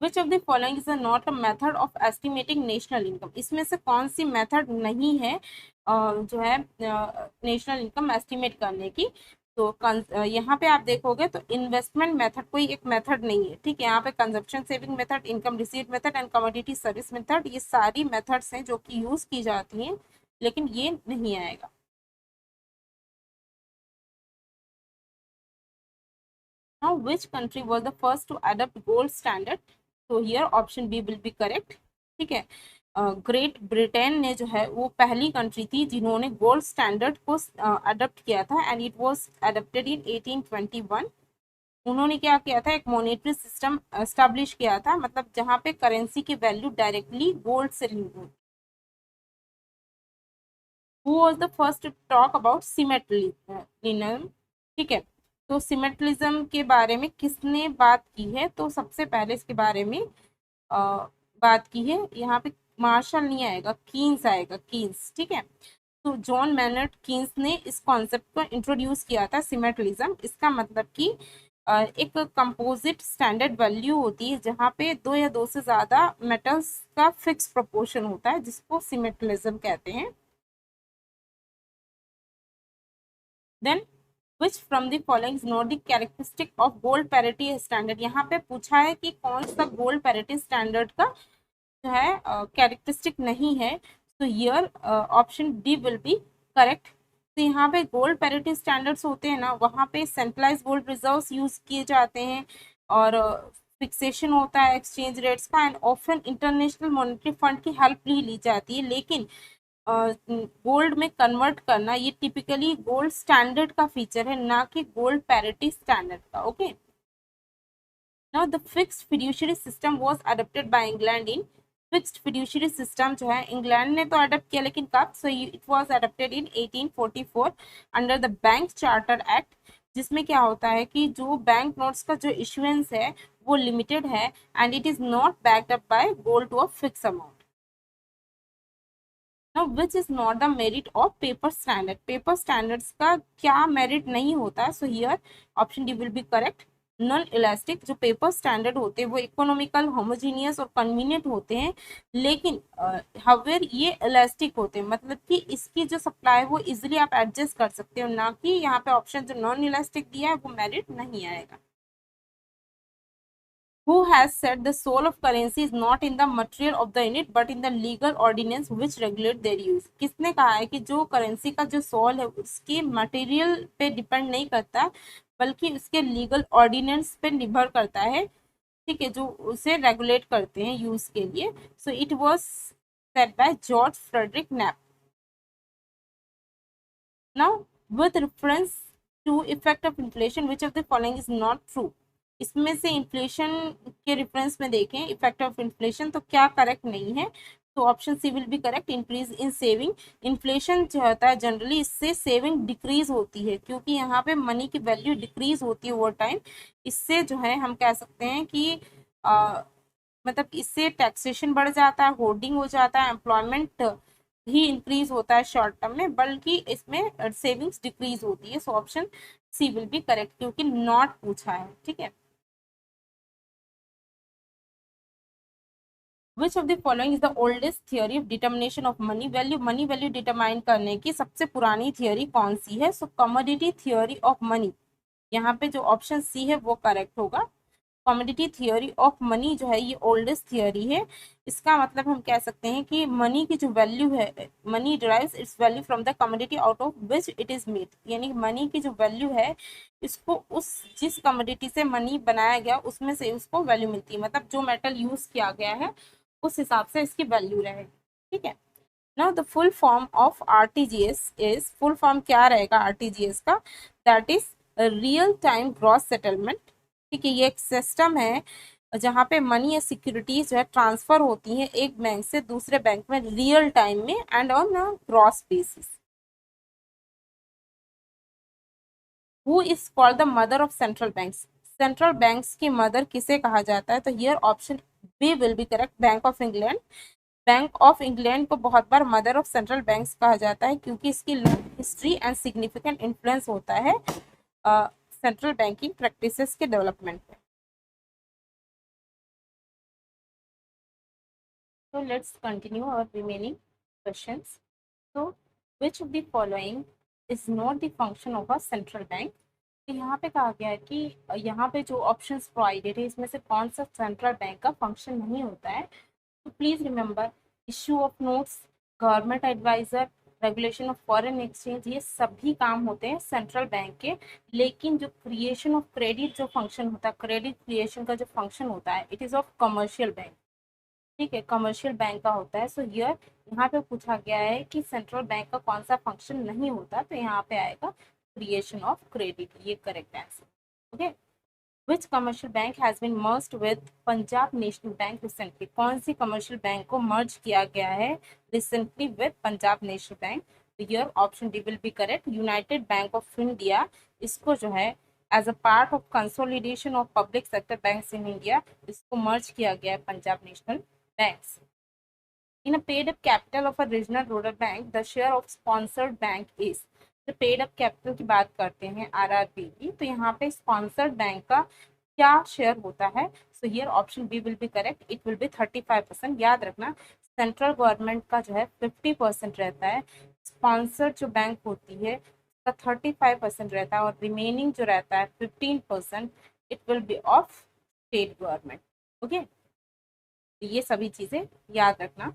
Which of the following is not a method of estimating national income, इसमें से कौन सी मेथड नहीं है जो है नेशनल इनकम एस्टिमेट करने की? तो यहाँ पे आप देखोगे तो इन्वेस्टमेंट मेथड कोई एक मेथड नहीं है, ठीक है। यहाँ पे consumption saving method, income receipt method and commodity service method, ये सारी मेथड्स हैं जो कि यूज की जाती हैं, लेकिन ये नहीं आएगा। Now, which country was the first to adopt gold standard? So here option B will be correct. ठीक है, ग्रेट ब्रिटेन ने जो है वो पहली कंट्री थी जिन्होंने गोल्ड स्टैंडर्ड को अडॉप्ट किया था, and it was adopted in 1821। उन्होंने क्या किया था, एक मॉनेटरी सिस्टम एस्टेब्लिश किया था, मतलब जहाँ पे करेंसी की वैल्यू डायरेक्टली गोल्ड से लिंक हो। Who was the first to talk about symmetallism, ठीक है। तो सिमेट्रिज्म के बारे में किसने बात की है? तो सबसे पहले इसके बारे में बात की है, यहाँ पे मार्शल नहीं आएगा, कीन्स आएगा, कीन्स, ठीक है। तो जॉन मैनर्ड कीन्स ने इस कॉन्सेप्ट को इंट्रोड्यूस किया था सिमेट्रिज्म। इसका मतलब कि एक कंपोजिट स्टैंडर्ड वैल्यू होती है जहाँ पे दो या दो से ज्यादा मेटल्स का फिक्स प्रोपोर्शन होता है, जिसको सिमेट्रिज्म कहते हैं। Then which from the following is not the characteristic of gold parity standard, यहाँ पे पूछा है कि कौन सा गोल्ड पैरिटी स्टैंडर्ड का जो है कैरेक्टरिस्टिक नहीं है। तो here option D will be correct. तो यहाँ पे गोल्ड पैरिटी स्टैंडर्ड्स होते हैं ना, वहाँ पे सेंट्रलाइज गोल्ड रिजर्व्स यूज किए जाते हैं, और फिक्सेशन होता है एक्सचेंज रेट्स का, and often international monetary fund की हेल्प भी ली जाती है। लेकिन गोल्ड में कन्वर्ट करना ये टिपिकली गोल्ड स्टैंडर्ड का फीचर है, ना कि गोल्ड पैरिटी स्टैंडर्ड का। Okay, now the fixed fiduciary system was adopted by England in, fixed fiduciary system जो है इंग्लैंड ने तो अडॉप्ट किया, लेकिन कब? सो it was adopted in 1844 under the bank charter act, जिसमें क्या होता है कि जो बैंक नोट्स का जो इशुएंस है वो लिमिटेड है, and it is not backed up by gold to a fix amount. Now, which is not the merit of paper standard? Paper standards का क्या merit नहीं होता है? So here option D will be correct. Non elastic जो paper standard होते हैं वो economical, homogeneous और कन्वीनियंट होते हैं, लेकिन हाउएवर ये इलास्टिक होते हैं, मतलब कि इसकी जो सप्लाई है वो इजिली आप एडजस्ट कर सकते हो, ना कि यहाँ पे ऑप्शन जो नॉन इलास्टिक दिया है वो मेरिट नहीं आएगा। Who has said the soul of currency is not in the material of the unit but in the legal ordinance which regulate their use? किसने कहा है कि जो करेंसी का जो सोल है उसके मटेरियल पे डिपेंड नहीं करता, बल्कि उसके लीगल ऑर्डिनेंस पे निर्भर करता है, ठीक है, जो उसे रेगुलेट करते हैं यूज के लिए। So it was said by George Frederick Knapp. Now, with reference to effect of inflation, which of the following is not true? इसमें से इन्फ्लेशन के रेफरेंस में देखें इफेक्ट ऑफ इन्फ्लेशन तो क्या करेक्ट नहीं है, तो option C will be correct, increase in saving. Inflation जो होता है जनरली इससे सेविंग डिक्रीज होती है, क्योंकि यहाँ पे मनी की वैल्यू डिक्रीज होती है ओवर टाइम। इससे जो है हम कह सकते हैं कि मतलब इससे टैक्सेशन बढ़ जाता है, होर्डिंग हो जाता है, एम्प्लॉयमेंट ही इंक्रीज होता है शॉर्ट टर्म में, बल्कि इसमें सेविंग्स डिक्रीज होती है। So option C will be correct, क्योंकि नॉट पूछा है, ठीक है। Which of the following is the oldest theory of determination of money value? Money value determine करने की सबसे पुरानी थियोरी कौन सी है? So commodity theory of money, यहाँ पे जो ऑप्शन सी है वो करेक्ट होगा। कमोडिटी थियोरी ऑफ मनी जो है ये ओल्डेस्ट थियोरी है। इसका मतलब हम कह सकते हैं कि मनी की जो वैल्यू है, money derives it's value from the commodity out of which it is made, यानी मनी की जो वैल्यू है इसको उस जिस कमोडिटी से मनी बनाया गया उसमें से उसको वैल्यू मिलती है, मतलब जो मेटल यूज किया गया है उस हिसाब से इसकी वैल्यू रहेगी, ठीक है। Now the full form of RTGS is, full form क्या रहेगा आरटीजीएस का? That is real time gross settlement, ठीक है। ये एक सिस्टम है जहाँ पे मनी या सिक्योरिटीज जो है ट्रांसफर होती हैं एक बैंक से दूसरे बैंक में रियल टाइम में and on a gross basis. Who is called the mother of central banks? Central banks की मदर किसे कहा जाता है? तो here option B will be correct, bank of England. Bank of England को बहुत बार मदर ऑफ सेंट्रल बैंक्स कहा जाता है, क्योंकि इसकी long history and significant influence होता है सेंट्रल बैंकिंग प्रैक्टिसेस के डेवलपमेंट में। So let's continue our remaining questions. So which of the following is not the function of a central bank? तो यहाँ पे कहा गया है कि यहाँ पे जो ऑप्शंस प्रोवाइडेड है इसमें से कौन सा सेंट्रल बैंक का फंक्शन नहीं होता है? तो please remember, issue of notes, government adviser, regulation of foreign exchange, ये सभी काम होते हैं सेंट्रल बैंक के, लेकिन जो क्रिएशन ऑफ क्रेडिट जो फंक्शन होता है, क्रेडिट क्रिएशन का जो फंक्शन होता है, it is of commercial bank, ठीक है, कमर्शियल बैंक का होता है। सो हियर यहाँ पे पूछा गया है कि सेंट्रल बैंक का कौन सा फंक्शन नहीं होता, तो यहाँ पे आएगा क्रिएशन ऑफ क्रेडिट, ये correct answer, okay. Which commercial bank has been merged with Punjab National Bank recently? कौन सी कमर्शियल बैंक को मर्ज किया गया है recently with Punjab National Bank? तो here option D will be correct, United Bank of India. इसको जो है as a part of consolidation of public sector banks in India, इसको मर्ज किया गया है Punjab National banks. In a paid up capital of a regional rural bank, the share of sponsored bank is, तो paid up capital की बात करते हैं RRB की, तो यहाँ पे स्पॉन्सर्ड बैंक का क्या शेयर होता है? So here option B will be correct, it will be 35%। याद रखना सेंट्रल गवर्नमेंट का जो है 50% रहता है, स्पॉन्सर्ड जो बैंक होती है उसका 35% रहता है, और रिमेनिंग जो रहता है 15% it will be of state government, okay. ये सभी चीजें याद रखना।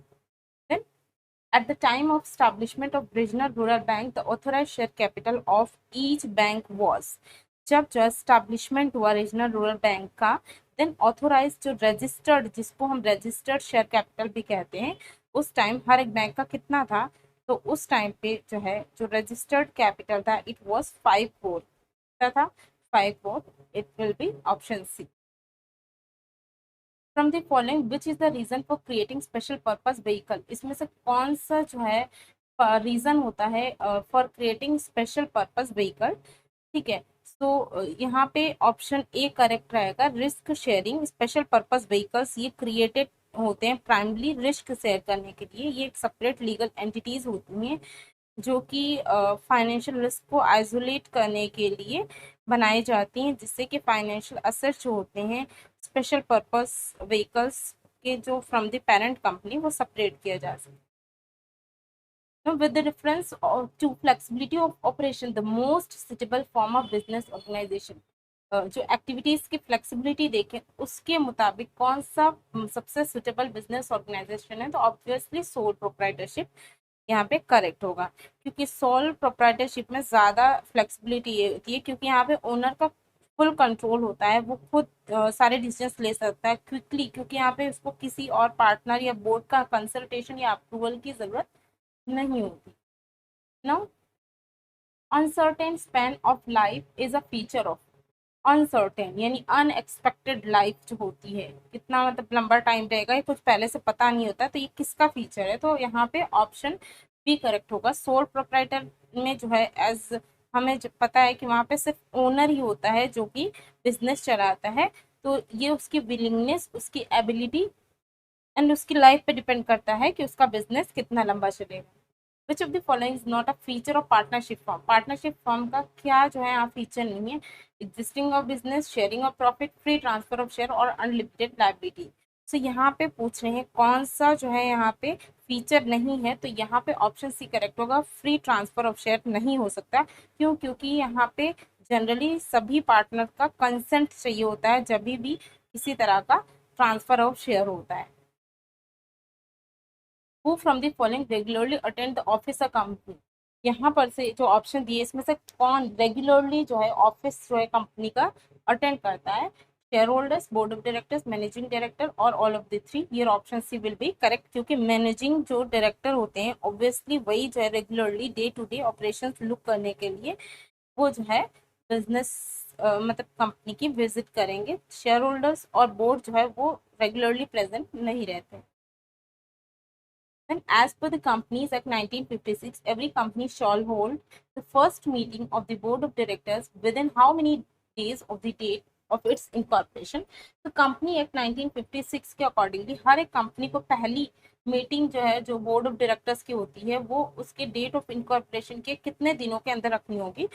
Then at the time of establishment of regional rural bank, the authorized share capital of each bank was, जब जो एस्टेब्लिशमेंट हुआ रीजनल रूरल बैंक का, देन ऑथोराइज जो रजिस्टर्ड, जिसको हम रजिस्टर्ड शेयर कैपिटल भी कहते हैं, उस टाइम हर एक बैंक का कितना था? तो उस टाइम पे जो है जो रजिस्टर्ड कैपिटल था इट वाज 5 करोड़ था, 5 crore. It will be option C. From the following which is the reason for creating special purpose vehicle? इसमें से कौन सा जो है रीजन होता है for creating special purpose vehicle, ठीक है। सो यहाँ पे ऑप्शन ए करेक्ट रहेगा, risk sharing special purpose vehicles ये क्रिएटेड होते हैं प्राइमली रिस्क शेयर करने के लिए, ये एक सेपरेट लीगल एंटिटीज होती हैं जो कि फाइनेंशियल रिस्क को आइसोलेट करने के लिए बनाई जाती हैं, जिससे कि फाइनेंशियल असेट्स जो होते हैं स्पेशल पर्पस व्हीकल्स के जो फ्रॉम द पेरेंट कंपनी वो सेपरेट किया जा सके। Now, with the reference to flexibility of operation, the most suitable form of business organization, जो एक्टिविटीज की फ्लेक्सिबिलिटी देखें उसके मुताबिक कौन सा सबसे सुटेबल बिजनेस ऑर्गेनाइजेशन है, तो ऑब्वियसली सोल प्रोप्राइटरशिप यहाँ पे करेक्ट होगा, क्योंकि सोल प्रोप्राइटरशिप में ज़्यादा फ्लेक्सिबिलिटी ये होती है, क्योंकि यहाँ पे ओनर का फुल कंट्रोल होता है, वो खुद सारे डिसीजंस ले सकता है क्विकली, क्योंकि यहाँ पे उसको किसी और पार्टनर या बोर्ड का कंसल्टेशन या अप्रूवल की ज़रूरत नहीं होती। Now uncertain span of life is a feature of uncertain, यानी अनएक्सपेक्टेड लाइफ जो होती है, कितना मतलब लंबा टाइम रहेगा, ये कुछ पहले से पता नहीं होता, तो ये किसका फीचर है, तो यहाँ पे ऑप्शन बी करेक्ट होगा। सोल प्रोप्राइटर में जो है एज हमें जो पता है कि वहाँ पे सिर्फ ओनर ही होता है जो कि बिजनेस चलाता है, तो ये उसकी विलिंगनेस, उसकी एबिलिटी एंड उसकी लाइफ पे डिपेंड करता है कि उसका बिजनेस कितना लंबा चलेगा। विच of the following is not a feature of partnership form, partnership form का क्या जो है यहाँ फीचर नहीं है, existing of business, sharing of profit, free transfer of share और अनलिमिटेड लायबिलिटी। सो यहाँ पे पूछ रहे हैं कौन सा जो है यहाँ पे फीचर नहीं है, तो यहाँ पे ऑप्शन सी करेक्ट होगा, फ्री ट्रांसफर ऑफ शेयर नहीं हो सकता। क्यों? क्योंकि यहाँ पे जनरली सभी पार्टनर का कंसेंट चाहिए होता है जब भी किसी तरह का ट्रांसफर ऑफ शेयर होता है। Who from the following regularly attend the office a company, यहाँ पर से जो ऑप्शन दिए इसमें से कौन रेगुलरली जो है ऑफिस जो है कंपनी का अटेंड करता है, share holders, board of directors, managing director और ऑल ऑफ द थ्री। ये option C will be correct, क्योंकि मैनेजिंग जो डायरेक्टर होते हैं ऑब्वियसली वही जो है regularly day to day operation look करने के लिए वो जो है बिजनेस मतलब कंपनी की विजिट करेंगे। शेयर होल्डर्स और बोर्ड जो है वो रेगुलरली प्रेजेंट नहीं रहते। Then, as per the Companies Act 1956, every company shall hold the first meeting of the board of directors within how many days of the date of its incorporation? तो company act 1956 के accordingly हर एक company को पहली meeting जो है जो board of directors की होती है वो उसके डेट ऑफ इनकॉर्पोरेशन के कितने दिनों के अंदर रखनी होगी,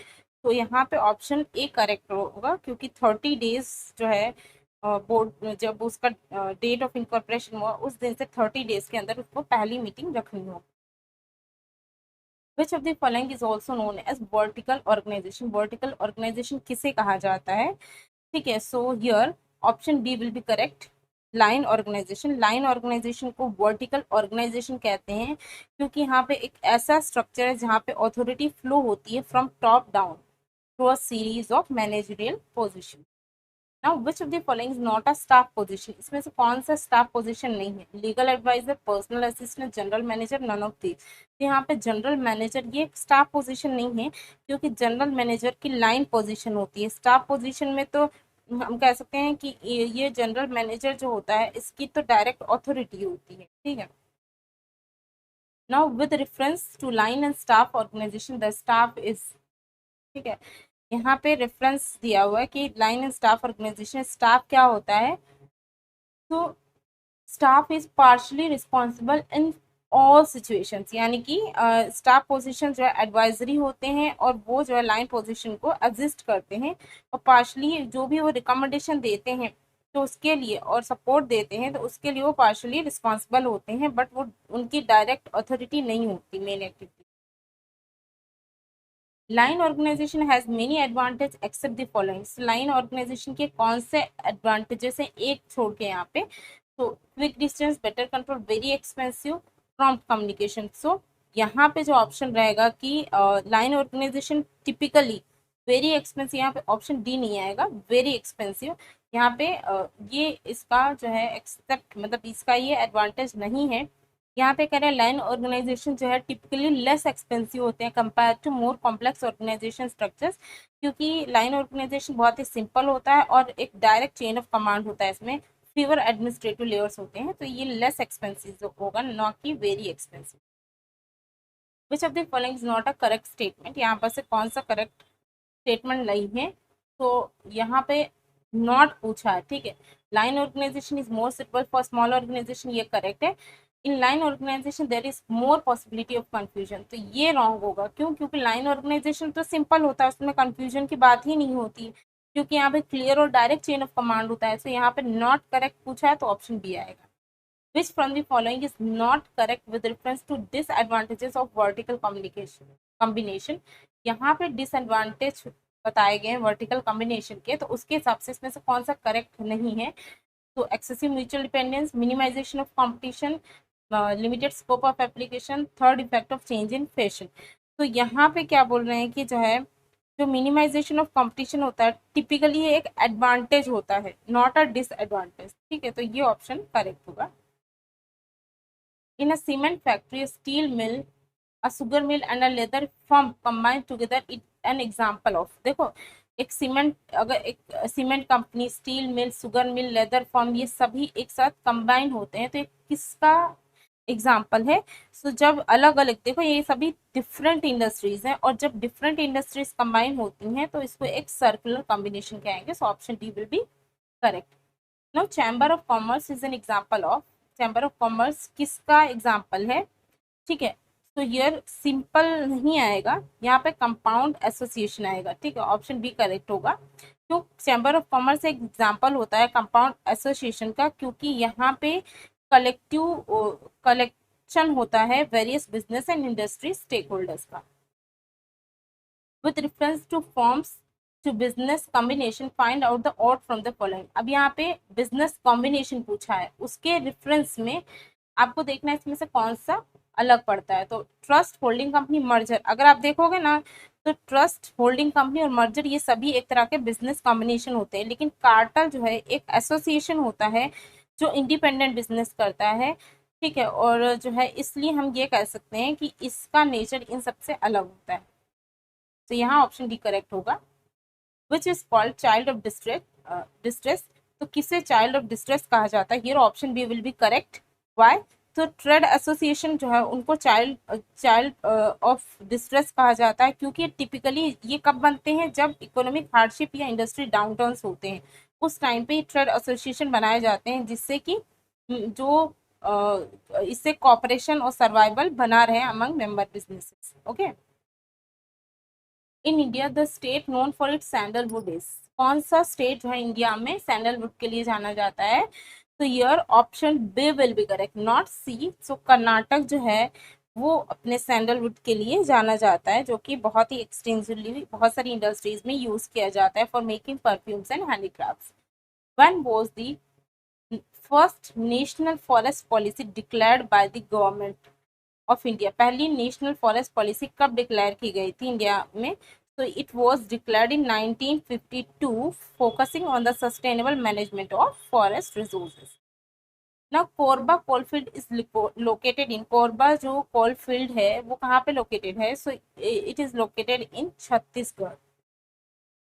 तो यहाँ पे ऑप्शन ए करेक्ट होगा, क्योंकि 30 डेज जो है बोर्ड जब उसका डेट ऑफ इनकॉर्पोरेशन हुआ उस दिन से 30 डेज के अंदर उसको पहली मीटिंग रखनी हो। Which of the following is also known as vertical organisation, vertical organisation किसे कहा जाता है? ठीक है, so here option B will be correct, line organisation. Line organisation को वर्टिकल ऑर्गेनाइजेशन कहते हैं, क्योंकि यहाँ पे एक ऐसा स्ट्रक्चर है जहाँ पे अथॉरिटी फ्लो होती है from top down through a series of managerial position. Now which of the following is not a staff position, इसमें से कौन सा स्टाफ पोजीशन नहीं है? Legal adviser, personal assistant, general manager, none of these. तो यहाँ पे जनरल मैनेजर ये स्टाफ पोजीशन नहीं है, क्योंकि जनरल मैनेजर की लाइन पोजीशन होती है। स्टाफ पोजीशन में तो हम कह सकते हैं कि ये जनरल मैनेजर जो होता है इसकी तो डायरेक्ट अथॉरिटी होती है। ठीक है, now with reference to line and staff organisation the staff is, ठीक है, यहाँ पे रेफरेंस दिया हुआ है कि line and staff organisation staff क्या होता है, तो staff is partially responsible in all situations, यानी कि स्टाफ पोजीशन जो है एडवाइजरी होते हैं और वो जो है लाइन पोजीशन को एग्जिस्ट करते हैं, और पार्शली जो भी वो रिकमेंडेशन देते हैं तो उसके लिए और सपोर्ट देते हैं तो उसके लिए वो पार्शली रिस्पॉन्सिबल होते हैं, बट वो उनकी डायरेक्ट अथॉरिटी नहीं होती main activity. Line organisation has many advantage except the following, line organisation के कौन से एडवांटेजेस हैं एक छोड़ के यहाँ पे, तो quick distance, better control, very expensive, prompt communication. So यहाँ पे जो ऑप्शन रहेगा कि line organisation typically very expensive, यहाँ पे ऑप्शन डी नहीं आएगा, वेरी एक्सपेंसिव। यहाँ पे ये इसका जो है एक्सेप्ट मतलब इसका ये एडवांटेज नहीं है। यहाँ पे कह रहे हैं लाइन ऑर्गेनाइजेशन जो है टिपिकली लेस एक्सपेंसिव होते हैं compare to more complex organisation structures, क्योंकि लाइन ऑर्गेनाइजेशन बहुत ही सिंपल होता है और एक डायरेक्ट चेन ऑफ कमांड होता है, इसमें फीवर एडमिनिस्ट्रेटिव लेयर्स होते हैं, तो ये लेस एक्सपेंसिव होगा, नॉ कि very expensive. Which of the following is not a correct statement, यहाँ पर से कौन सा करेक्ट स्टेटमेंट नहीं है, तो यहाँ पे नॉट पूछा है। ठीक है, line organisation is more suitable for small organisation, ये करेक्ट है। In line organisation there is more possibility of confusion. तो ये रॉन्ग होगा, क्यों? क्योंकि लाइन ऑर्गेनाइजेशन तो सिंपल होता है, उसमें कंफ्यूजन की बात ही नहीं होती, क्योंकि यहाँ पे क्लियर और डायरेक्ट चेन ऑफ कमांड होता है। तो यहाँ पे नॉट करेक्ट पूछा है तो ऑप्शन बी आएगा। Which from the following is not correct with reference to disadvantages of vertical communication combination. यहाँ पे डिसएडवांटेज बताए गए हैं वर्टिकल कॉम्बिनेशन के, तो उसके हिसाब से इसमें से कौन सा करेक्ट नहीं है? तो excessive mutual dependence, minimisation of competition, limited scope of application, third effect of change in fashion. तो यहाँ पे क्या बोल रहे हैं कि जो है, जो मिनिमाइजेशन ऑफ कंपटीशन होता है टिपिकली एक एडवांटेज होता है, नॉट अ डिसएडवांटेज। ठीक है, तो ये ऑप्शन करेक्ट होगा। In a cement factory, steel mill, a sugar mill and a leather firm combine together, it an example of. देखो, एक सीमेंट, अगर एक cement company, steel mill, sugar mill, leather firm, ये सभी एक साथ कंबाइन होते हैं, तो ये किसका एग्जाम्पल है? सो जब अलग अलग, देखो ये सभी डिफरेंट इंडस्ट्रीज हैं, और जब डिफरेंट इंडस्ट्रीज कंबाइन होती हैं तो इसको एक सर्कुलर कॉम्बिनेशन कहेंगे। So option D will be correct. Now chamber of commerce is an example of. Chamber of commerce किसका एग्जाम्पल है? ठीक है, तो हियर सिंपल नहीं आएगा, यहाँ पे कंपाउंड एसोसिएशन आएगा। ठीक है, ऑप्शन बी करेक्ट होगा। क्यों? चैम्बर ऑफ कॉमर्स एक एग्जाम्पल होता है कंपाउंड एसोसिएशन का, क्योंकि यहाँ पे कलेक्टिव कलेक्शन होता है various business and industry stakeholders का। With reference to forms to business combination, find out the odd from the following. अब यहाँ पे बिजनेस कॉम्बिनेशन पूछा है, उसके रेफरेंस में आपको देखना है इसमें से कौन सा अलग पड़ता है। तो ट्रस्ट होल्डिंग कंपनी, मर्जर, अगर आप देखोगे ना, तो ट्रस्ट होल्डिंग कंपनी और मर्जर ये सभी एक तरह के बिजनेस कॉम्बिनेशन होते हैं, लेकिन कार्टेल जो है एक एसोसिएशन होता है जो इंडिपेंडेंट बिजनेस करता है। ठीक है, और जो है इसलिए हम ये कह सकते हैं कि इसका नेचर इन सबसे अलग होता है। तो यहाँ ऑप्शन डी करेक्ट होगा। Which is called child of distress. तो किसे चाइल्ड ऑफ डिस्ट्रेस कहा जाता है? Here option B will be correct. Why? तो ट्रेड एसोसिएशन जो है उनको चाइल्ड चाइल्ड ऑफ डिस्ट्रेस कहा जाता है, क्योंकि टिपिकली ये कब बनते हैं? जब इकोनॉमिक हार्डशिप या इंडस्ट्री डाउनटाउन्स होते हैं, उस टाइम पे ट्रेड एसोसिएशन बनाए जाते हैं, जिससे कि जो इससे कॉपरेशन और सर्वाइवल बना रहे among member businesses. Okay. In India the state known for its sandalwood is. कौन सा स्टेट जो है इंडिया में सैंडलवुड के लिए जाना जाता है? तो here option B will be correct, not C. So Karnataka जो है वो अपने सैंडलवुड के लिए जाना जाता है, जो कि बहुत ही एक्सटेंसिवली बहुत सारी इंडस्ट्रीज में यूज किया जाता है for making perfumes and handicrafts. When was the first national forest policy declared by the government of India? पहली नेशनल फॉरेस्ट पॉलिसी कब डिक्लेयर की गई थी इंडिया में? तो it was declared in 1952, focusing on the sustainable management of forest resources. ना Korba coalfield is located in, Korba जो coalfield है वो कहाँ पे लोकेटेड है? So it is located in Chhattisgarh.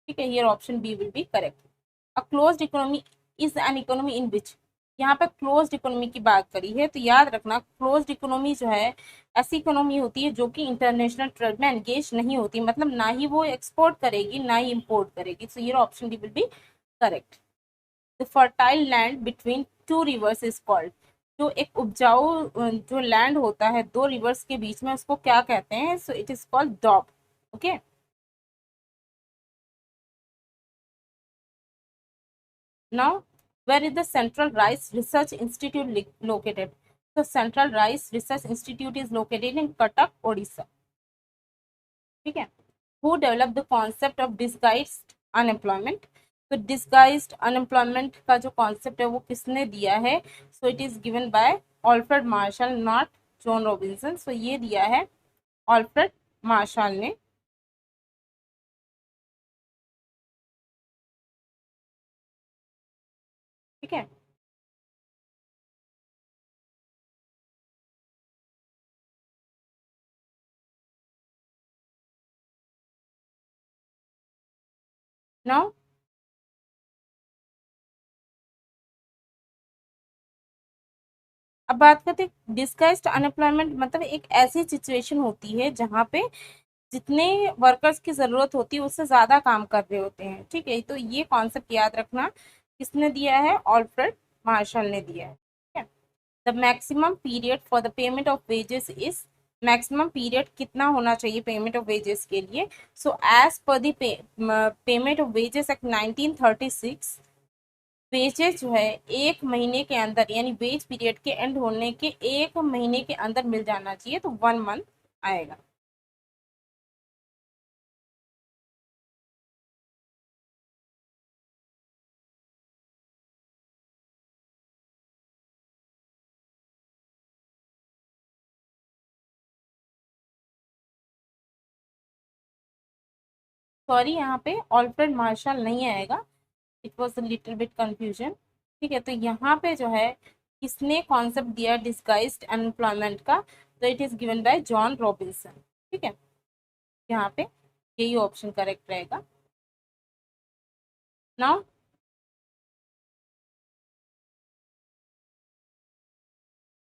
ठीक है, here option B will be correct. A closed economy is an economy in which. यहाँ पे क्लोज्ड इकोनॉमी की बात करी है, तो याद रखना क्लोज्ड इकोनॉमी जो है ऐसी इकोनॉमी होती है जो कि इंटरनेशनल ट्रेड में एंगेज नहीं होती, मतलब ना ही वो एक्सपोर्ट करेगी ना ही इंपोर्ट करेगी। सो ये option D will be correct. The fertile land between two reverse is called. जो एक उपजाऊ जो लैंड होता है दो रिवर्स के बीच में, उसको क्या कहते हैं? So it is called daub. Okay. Now, where is the Central Rice Research Institute located? So, Central Rice Research Institute is located in Cuttack, Odisha. ठीक है। Who developed the concept of disguised unemployment? तो disguised unemployment का जो concept है वो किसने दिया है? So it is given by Alfred Marshall, not John Robinson. So ये दिया है Alfred Marshall ने। ठीक है। Now अब बात करते हैं डिस्गाइज्ड अनएम्प्लॉयमेंट, मतलब एक ऐसी सिचुएशन होती है जहाँ पे जितने वर्कर्स की जरूरत होती है उससे ज्यादा काम कर रहे होते हैं। ठीक है, तो ये कॉन्सेप्ट याद रखना, किसने दिया है? ऑल्फ्रेड मार्शल ने दिया है। ठीक है। The maximum period for the payment of wages is, maximum period कितना होना चाहिए पेमेंट ऑफ वेजेस के लिए। So as per the payment of wages act 1936, wages जो है 1 महीने के अंदर, यानी वेज पीरियड के एंड होने के 1 महीने के अंदर मिल जाना चाहिए, तो 1 मंथ आएगा। सॉरी, यहाँ पे ऑल्फ्रेड मार्शल नहीं आएगा, it was little bit confusion. ठीक है, तो यहाँ पे जो है किसने कॉन्सेप्ट दिया डिस्गाइज्ड अनएम्प्लॉयमेंट का, तो it is given by John Robinson. ठीक है, यहाँ पे यही ऑप्शन करेक्ट रहेगा। नाउ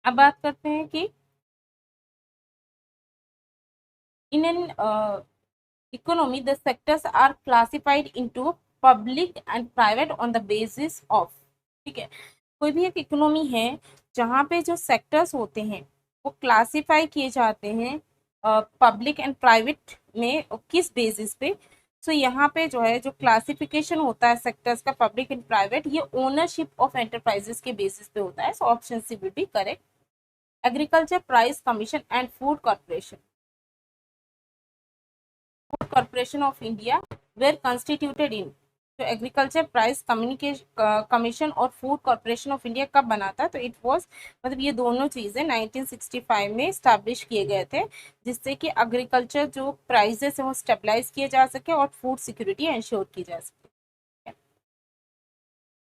अब बात करते हैं कि in an economy the sectors are classified into public and private on the basis of, ठीक है, कोई भी एक इकोनॉमी है जहाँ पे जो सेक्टर्स होते हैं वो क्लासिफाई किए जाते हैं पब्लिक एंड प्राइवेट में, किस बेसिस पे। सो यहाँ पे जो है जो क्लासिफिकेशन होता है सेक्टर्स का पब्लिक एंड प्राइवेट, ये ओनरशिप ऑफ एंटरप्राइजेस के बेसिस पे होता है। So option C will be correct. Agriculture price commission and food corporation, corporation of India were constituted in, तो एग्रीकल्चर प्राइस कम्युनिकेशन कमीशन और फूड कॉर्पोरेशन ऑफ इंडिया कब बना था, तो इट वाज, मतलब ये दोनों चीज़ें 1965 में स्टैब्लिश किए गए थे, जिससे कि एग्रीकल्चर जो प्राइजेस है वो स्टेबलाइज किए जा सके और फूड सिक्योरिटी इंश्योर की जा सके।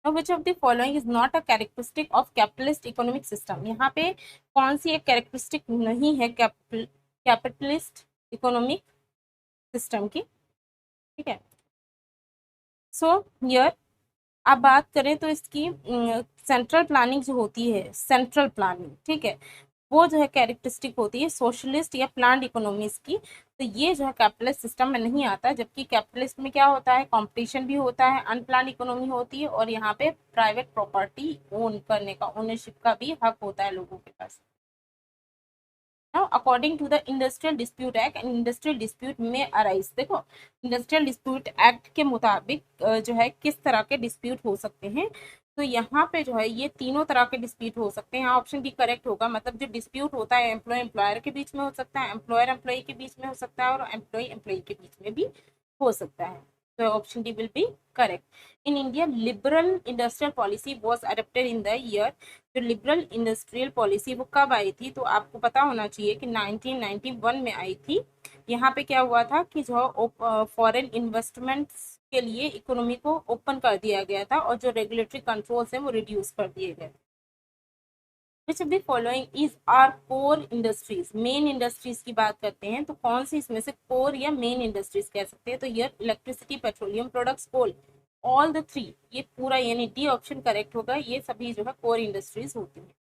Now, which of the following is not a characteristic of capitalist economic system, यहाँ पे कौन सी एक कैरेक्टरिस्टिक नहीं है कैपिटलिस्ट इकोनॉमिक सिस्टम की। ठीक है, सो हियर आप बात करें तो इसकी सेंट्रल प्लानिंग जो होती है, सेंट्रल प्लानिंग, ठीक है, वो जो है कैरेक्टरिस्टिक होती है सोशलिस्ट या प्लान्ड इकोनॉमीज की। तो ये जो है कैपिटलिस्ट सिस्टम में नहीं आता, जबकि कैपिटलिस्ट में क्या होता है, कंपटीशन भी होता है, अनप्लान्ड इकोनॉमी होती है, और यहाँ पे प्राइवेट प्रॉपर्टी ओन करने का, ओनरशिप का भी हक होता है लोगों के पास। Now, according to the Industrial Dispute Act, and Industrial Dispute may arise, देखो Industrial Dispute Act के मुताबिक जो है किस तरह के डिस्प्यूट हो सकते हैं, तो यहाँ पे जो है ये तीनों तरह के डिस्प्यूट हो सकते हैं। यहाँ ऑप्शन भी करेक्ट होगा, मतलब जो डिस्प्यूट होता है एम्प्लॉय एम्प्लॉयर के बीच में हो सकता है, एम्प्लॉयर एम्प्लॉय के बीच में हो सकता है, और एम्प्लॉय एम्प्लॉय के बीच में भी हो सकता है। तो option D will be correct. In India liberal industrial policy was adopted in the year, जो लिबरल इंडस्ट्रियल पॉलिसी वो कब आई थी, तो आपको पता होना चाहिए कि 1991 में आई थी। यहाँ पे क्या हुआ था कि जो फॉरेन इन्वेस्टमेंट्स के लिए इकोनॉमी को ओपन कर दिया गया था, और जो रेगुलेटरी कंट्रोल्स हैं वो रिड्यूस कर दिए गए। Which of the following is are core industries, main industries की बात करते हैं तो कौन सी इसमें से कोर या मेन इंडस्ट्रीज कह सकते हैं, तो ये electricity, petroleum products, coal, all the three, ये पूरा यानी डी ऑप्शन करेक्ट होगा। ये सभी जो है कोर इंडस्ट्रीज होती है।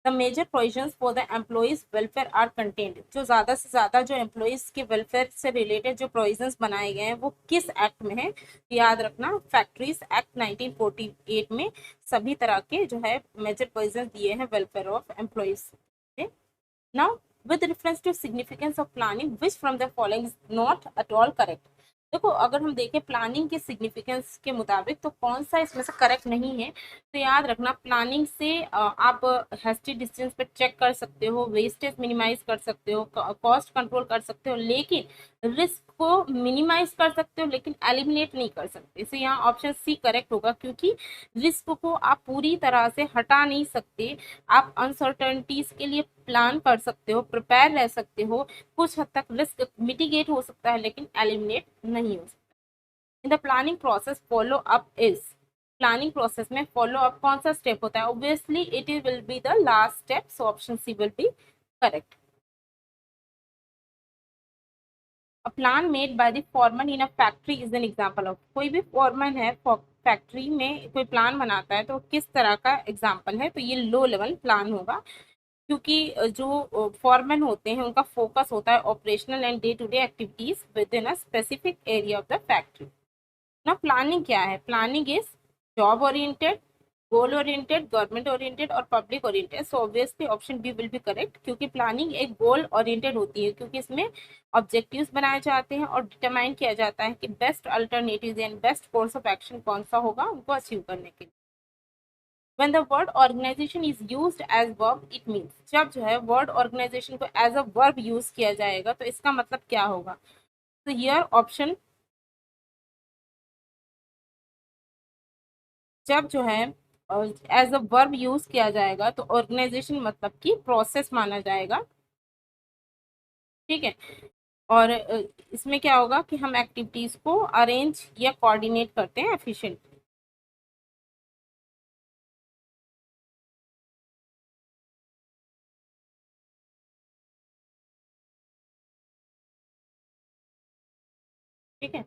The major provisions for the employees welfare are content, जो ज़्यादा से ज़्यादा जो एम्प्लॉइज के वेलफेयर से रिलेटेड जो प्रोविजंस बनाए गए हैं वो किस एक्ट में है, याद रखना फैक्ट्रीज एक्ट 1948 में सभी तरह के जो है मेजर प्रोविजंस दिए हैं welfare of employees. Now with reference to significance of planning, which from the following is not at all correct, देखो अगर हम देखें प्लानिंग के सिग्निफिकेंस के मुताबिक तो कौन सा इसमें से करेक्ट नहीं है, तो याद रखना प्लानिंग से आप हेस्टी डिसीजंस पे चेक कर सकते हो, वेस्टेज मिनिमाइज कर सकते हो, कॉस्ट कंट्रोल कर सकते हो, लेकिन रिस्क को मिनिमाइज कर सकते हो लेकिन एलिमिनेट नहीं कर सकते। इसे यहाँ ऑप्शन सी करेक्ट होगा, क्योंकि रिस्क को आप पूरी तरह से हटा नहीं सकते। आप अनसर्टनिटीज के लिए प्लान कर सकते हो, प्रिपेयर रह सकते हो, कुछ हद तक रिस्क मिटिगेट हो सकता है लेकिन एलिमिनेट नहीं हो सकता। In the planning process follow up is, planning process में फॉलो अप कौन सा स्टेप होता है, obviously it is will be the last step, so option C will be correct. A plan made by the foreman in a factory is an example of, कोई भी foreman है factory में कोई plan बनाता है तो किस तरह का एग्जाम्पल है, तो ये लो लेवल प्लान होगा, क्योंकि जो फॉरमैन होते हैं उनका फोकस होता है operational and day to day activities within a specific area of the factory. ना प्लानिंग क्या है, planning is job oriented, goal oriented, government oriented और public oriented, so obviously option B will be correct, क्योंकि planning एक goal oriented होती है, क्योंकि इसमें ऑब्जेक्टिव्स बनाए जाते हैं और डिटरमाइन किया जाता है कि best alternative and best course of action कौन सा होगा उनको अचीव करने के लिए। When the word organization is used as verb, it means, जब जो है word organization को as a verb use किया जाएगा तो इसका मतलब क्या होगा? तो here option, जब जो है एज अ वर्ब यूज किया जाएगा तो ऑर्गेनाइजेशन मतलब कि प्रोसेस माना जाएगा, ठीक है। और इसमें क्या होगा कि हम एक्टिविटीज को अरेंज या कोऑर्डिनेट करते हैं एफिशिएंटली। ठीक है,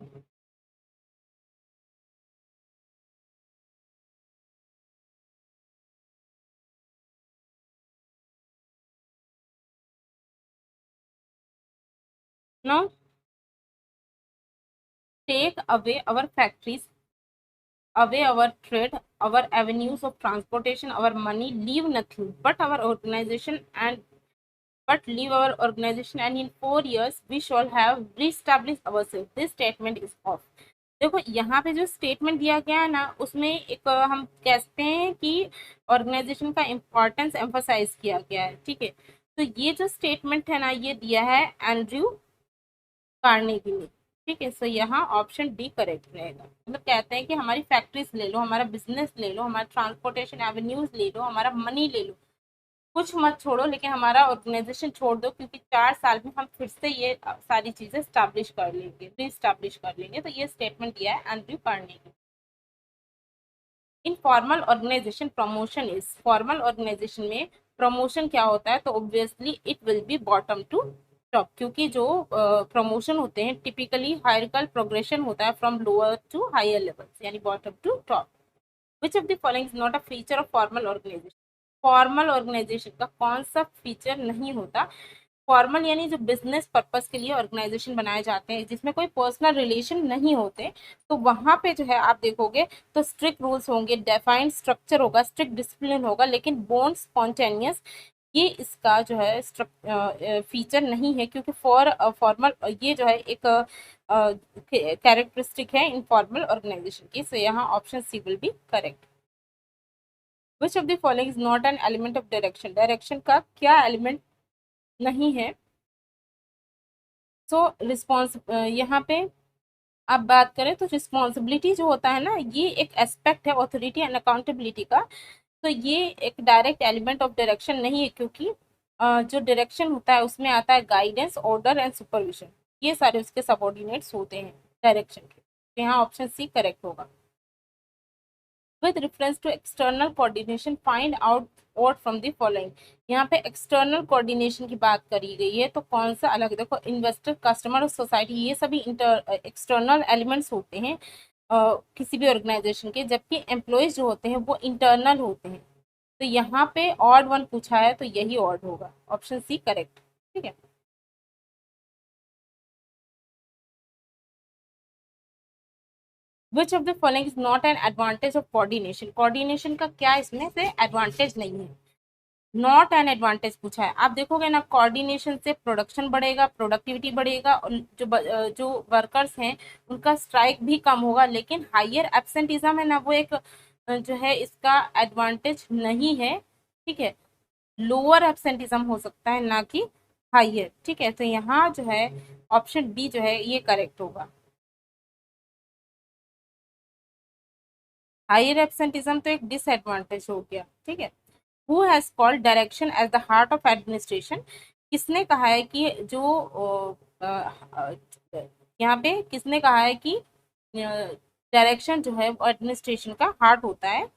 now take away our factories, away our trade, our avenues of transportation, our money, leave nothing but our organization and but leave our organization, and in 4 years we shall have reestablished ourselves. This statement is off. देखो यहाँ पे जो statement दिया गया है ना उसमें एक हम कहते हैं कि ऑर्गेनाइजेशन का इम्पोर्टेंस एम्फोसाइज किया गया है, ठीक है। तो ये जो स्टेटमेंट है ना ये दिया है एंड्रयू कार्नेगी ने, ठीक है। सो यहाँ ऑप्शन डी करेक्ट रहेगा। मतलब कहते हैं कि हमारी फैक्ट्रीज ले लो, हमारा बिजनेस ले लो, हमारा ट्रांसपोर्टेशन एवेन्यूज ले लो, हमारा मनी ले लो, कुछ मत छोड़ो लेकिन हमारा ऑर्गेनाइजेशन छोड़ दो, क्योंकि 4 साल में हम फिर से ये सारी चीजें स्टैब्लिश कर लेंगे, रीस्टैब्लिश कर लेंगे। तो ये स्टेटमेंट दिया है Andrew Carnegie. In formal organisation promotion is, formal organisation में प्रमोशन क्या होता है? तो obviously it will be bottom to top, क्योंकि जो प्रमोशन होते हैं टिपिकली हायरकल प्रोग्रेशन होता है from lower to higher levels, यानी bottom to top. Which of the following is not a feature of formal organisation? Formal organisation का कौन सा फीचर नहीं होता? फॉर्मल यानी जो बिजनेस पर्पस के लिए ऑर्गेनाइजेशन बनाए जाते हैं जिसमें कोई पर्सनल रिलेशन नहीं होते, तो वहां पे जो है आप देखोगे तो स्ट्रिक्ट रूल्स होंगे, डेफाइंड स्ट्रक्चर होगा, स्ट्रिक्ट डिसिप्लिन होगा, लेकिन बोर्न स्पॉन्टेनियस ये इसका जो है फीचर नहीं है, क्योंकि फॉर्मल ये जो है एक कैरेक्टरिस्टिक है इनफॉर्मल ऑर्गेनाइजेशन की। सो यहाँ option C will be correct. Which of the following is not an element of direction? Direction का क्या एलिमेंट नहीं है? सो रिस्पॉन्स यहाँ पे आप बात करें तो रिस्पॉन्सिबिलिटी जो होता है ना ये एक एस्पेक्ट है ऑथोरिटी एंड अकाउंटेबिलिटी का। तो ये एक डायरेक्ट एलिमेंट ऑफ डायरेक्शन नहीं है, क्योंकि जो डायरेक्शन होता है उसमें आता है गाइडेंस, ऑर्डर एंड सुपरविजन, ये सारे उसके सबऑर्डिनेट्स होते हैं डायरेक्शन के। तो यहाँ ऑप्शन सी करेक्ट होगा। With reference to external coordination find out और फ्रॉम द फॉलोइंग। यहाँ पे एक्सटर्नल कोऑर्डिनेशन की बात करी गई है, तो कौन सा अलग? देखो इन्वेस्टर, कस्टमर और सोसाइटी ये सभी एक्सटर्नल एलिमेंट्स होते हैं किसी भी ऑर्गेनाइजेशन के, जबकि एम्प्लॉयज जो होते हैं वो इंटरनल होते हैं। तो यहाँ पे ऑड वन पूछा है तो यही ऑड होगा, ऑप्शन सी करेक्ट, ठीक है। Which of the following is not an advantage of coordination? Coordination का क्या इसमें से एडवांटेज नहीं है? नॉट एन एडवांटेज पूछा है। आप देखोगे ना कोऑर्डिनेशन से प्रोडक्शन बढ़ेगा, प्रोडक्टिविटी बढ़ेगा, और जो वर्कर्स हैं उनका स्ट्राइक भी कम होगा, लेकिन हायर एब्सेंटिज्म है ना वो एक जो है इसका एडवांटेज नहीं है, ठीक है। लोअर एब्सेंटिज्म हो सकता है ना कि हायर, ठीक है। तो यहाँ जो है ऑप्शन बी जो है ये करेक्ट होगा। हायर एब्सेंटिज्म तो एक डिसएडवांटेज हो गया, ठीक है। Who has called direction as the heart of administration? किसने कहा है कि जो यहाँ पे किसने कहा है कि डायरेक्शन जो है वो एडमिनिस्ट्रेशन का हार्ट होता है?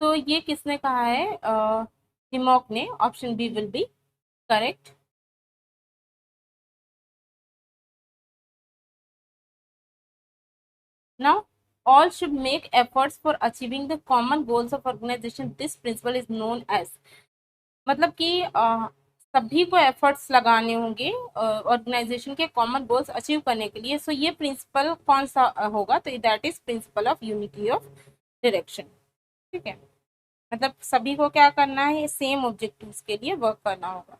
तो ये किसने कहा है? टिमॉक ने। Option B will be correct. Now, all should make efforts for achieving the common goals of organization. This principle is known as, मतलब कि सभी को एफर्ट्स लगाने होंगे ऑर्गेनाइजेशन के कॉमन गोल्स अचीव करने के लिए. सो ये प्रिंसिपल कौन सा होगा? तो that is principle of unity of direction. ठीक है, मतलब सभी को क्या करना है? सेम ऑब्जेक्टिव्स के लिए वर्क करना होगा.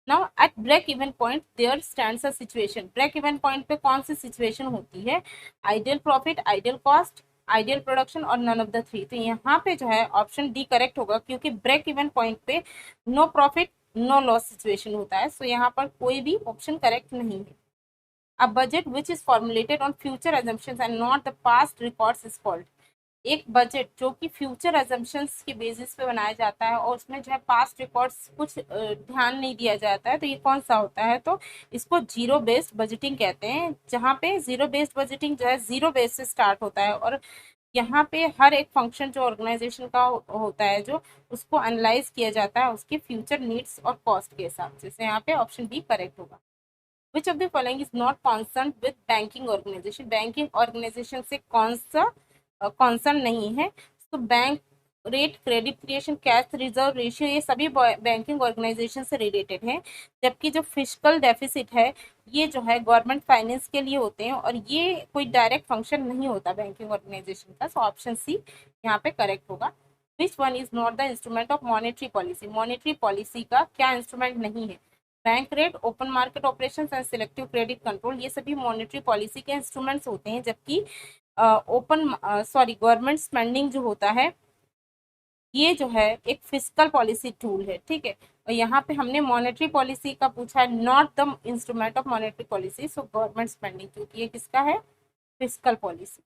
Now at break even point there stands a situation. Break even point पे कौन सी सिचुएशन होती है? Ideal profit, ideal cost, ideal production और नन ऑफ द थ्री. तो यहाँ पे जो है ऑप्शन डी करेक्ट होगा, क्योंकि ब्रेक इवन पॉइंट पे no profit no loss situation होता है. सो यहाँ पर कोई भी ऑप्शन करेक्ट नहीं है. A budget which is formulated on future assumptions and not the past records is called. एक बजट जो कि फ्यूचर एजम्पशंस के बेसिस पे बनाया जाता है और उसमें जो है पास्ट रिकॉर्ड्स कुछ ध्यान नहीं दिया जाता है, तो ये कौन सा होता है? तो इसको जीरो बेस्ड बजटिंग कहते हैं, जहाँ पे जीरो बेस्ड बजटिंग जो है जीरो बेस से स्टार्ट होता है और यहाँ पे हर एक फंक्शन जो ऑर्गेनाइजेशन का होता है जो उसको एनालाइज किया जाता है उसके फ्यूचर नीड्स और कॉस्ट के हिसाब से. यहाँ पे ऑप्शन बी करेक्ट होगा. Which of the following is not concern with banking organisation. Banking organisation से कौन सा कॉन्सर्न नहीं है? तो bank rate, credit creation, cash reserve ratio, ये सभी बैंकिंग ऑर्गेनाइजेशन से रिलेटेड हैं. जबकि जो फिजिकल डेफिसिट है ये जो है गवर्नमेंट फाइनेंस के लिए होते हैं और ये कोई डायरेक्ट फंक्शन नहीं होता बैंकिंग ऑर्गेनाइजेशन का. सो ऑप्शन सी यहाँ पे करेक्ट होगा. Which one is not the instrument of monetary policy. Monetary policy का क्या इंस्ट्रूमेंट नहीं है? Bank rate, open market operations and selective credit control, ये सभी मॉनेटरी पॉलिसी के इंस्ट्रूमेंट्स होते हैं. जबकि गवर्नमेंट स्पेंडिंग जो होता है ये जो है एक फिजिकल पॉलिसी टूल है. ठीक है, और यहाँ पे हमने मॉनेटरी पॉलिसी का पूछा है, not the instrument of monetary policy. So government spending, क्योंकि ये किसका है? Physical policy.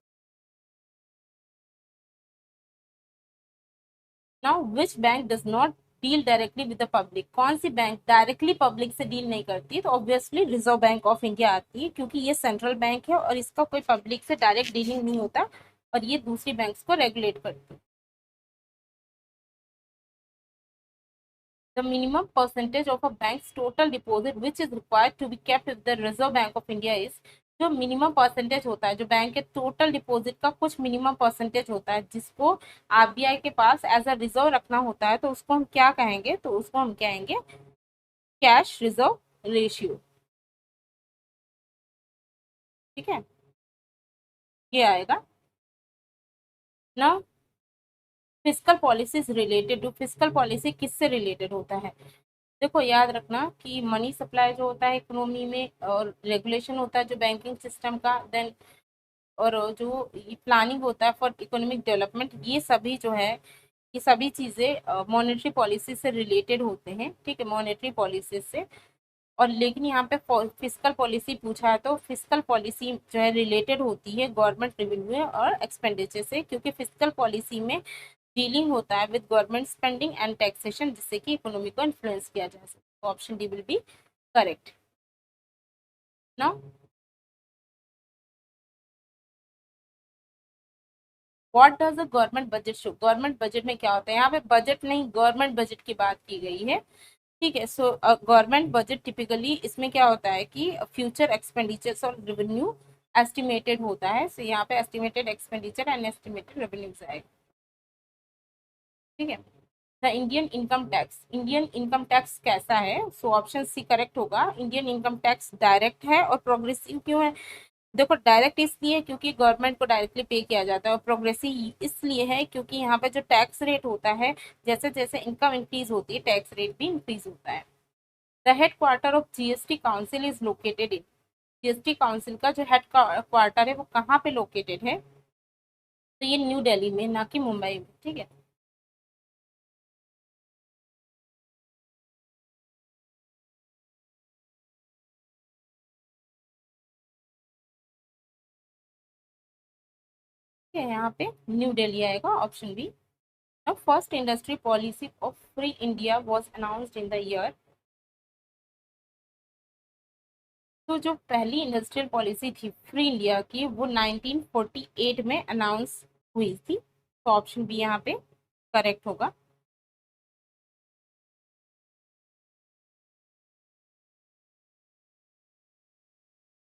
Now which bank does not deal directly with the public. कौन सी बैंक डायरेक्टली पब्लिक से डील नहीं करती? तो obviously reserve bank of India आती है, क्योंकि ये सेंट्रल बैंक है और इसका कोई पब्लिक से डायरेक्ट डीलिंग नहीं होता और ये दूसरी बैंक्स को रेगुलेट करती है. The minimum percentage of a bank's total deposit which is required to be kept with the Reserve Bank of India is, जो मिनिमम परसेंटेज होता है जो बैंक के टोटल डिपॉजिट का कुछ मिनिमम परसेंटेज होता है जिसको आरबीआई के पास एज अ रिजर्व रखना होता है, तो उसको हम क्या कहेंगे? तो उसको हम कहेंगे कैश रिजर्व रेशियो. ठीक है, ये आएगा ना. Physical policy related to, physical policy किससे रिलेटेड होता है? देखो याद रखना कि मनी सप्लाई जो होता है इकोनॉमी में और रेगुलेशन होता है जो बैंकिंग सिस्टम का, देन और जो प्लानिंग होता है फॉर इकोनॉमिक डेवलपमेंट, ये सभी जो है ये सभी चीज़ें मॉनेटरी पॉलिसी से रिलेटेड होते हैं. ठीक है, मॉनेटरी पॉलिसी से. और लेकिन यहाँ पे फिजिकल पॉलिसी पूछा है तो फिजिकल पॉलिसी जो है रिलेटेड होती है गवर्नमेंट रेवेन्यू और एक्सपेंडिचर से, क्योंकि फिजिकल पॉलिसी में डीलिंग होता है with government spending and taxation जिससे कि इकोनॉमी को इन्फ्लुएंस किया जा सके. तो option D will be correct ना. What does a government budget show. Government budget में क्या होता है? यहाँ पे बजट नहीं गवर्नमेंट बजट की बात की गई है. ठीक है, सो गवर्नमेंट बजट टिपिकली इसमें क्या होता है कि फ्यूचर एक्सपेंडिचर्स और रेवेन्यू एस्टिमेटेड होता है. सो यहाँ पे estimated expenditure and estimated revenues आएगा. ठीक है, the Indian income tax. Indian income tax कैसा है? सो ऑप्शन सी करेक्ट होगा. इंडियन इनकम टैक्स डायरेक्ट है और प्रोग्रेसिव क्यों है? देखो डायरेक्ट इसलिए क्योंकि गवर्नमेंट को डायरेक्टली पे किया जाता है और प्रोग्रेसिव इसलिए है क्योंकि यहाँ पे जो टैक्स रेट होता है जैसे जैसे इनकम इंक्रीज होती है टैक्स रेट भी इंक्रीज होता है. The head quarter of GST council is located in. GST council का जो हेड क्वार्टर है वो कहाँ पे लोकेटेड है? तो ये न्यू दिल्ली में, ना कि मुंबई में. ठीक है, ठीक है, यहाँ पे न्यू दिल्ली आएगा. Option B. Now, first industry policy of free India was announced in the year. तो जो पहली इंडस्ट्रियल पॉलिसी थी फ्री इंडिया की वो 1948 में अनाउंस हुई थी. तो ऑप्शन बी यहाँ पे करेक्ट होगा.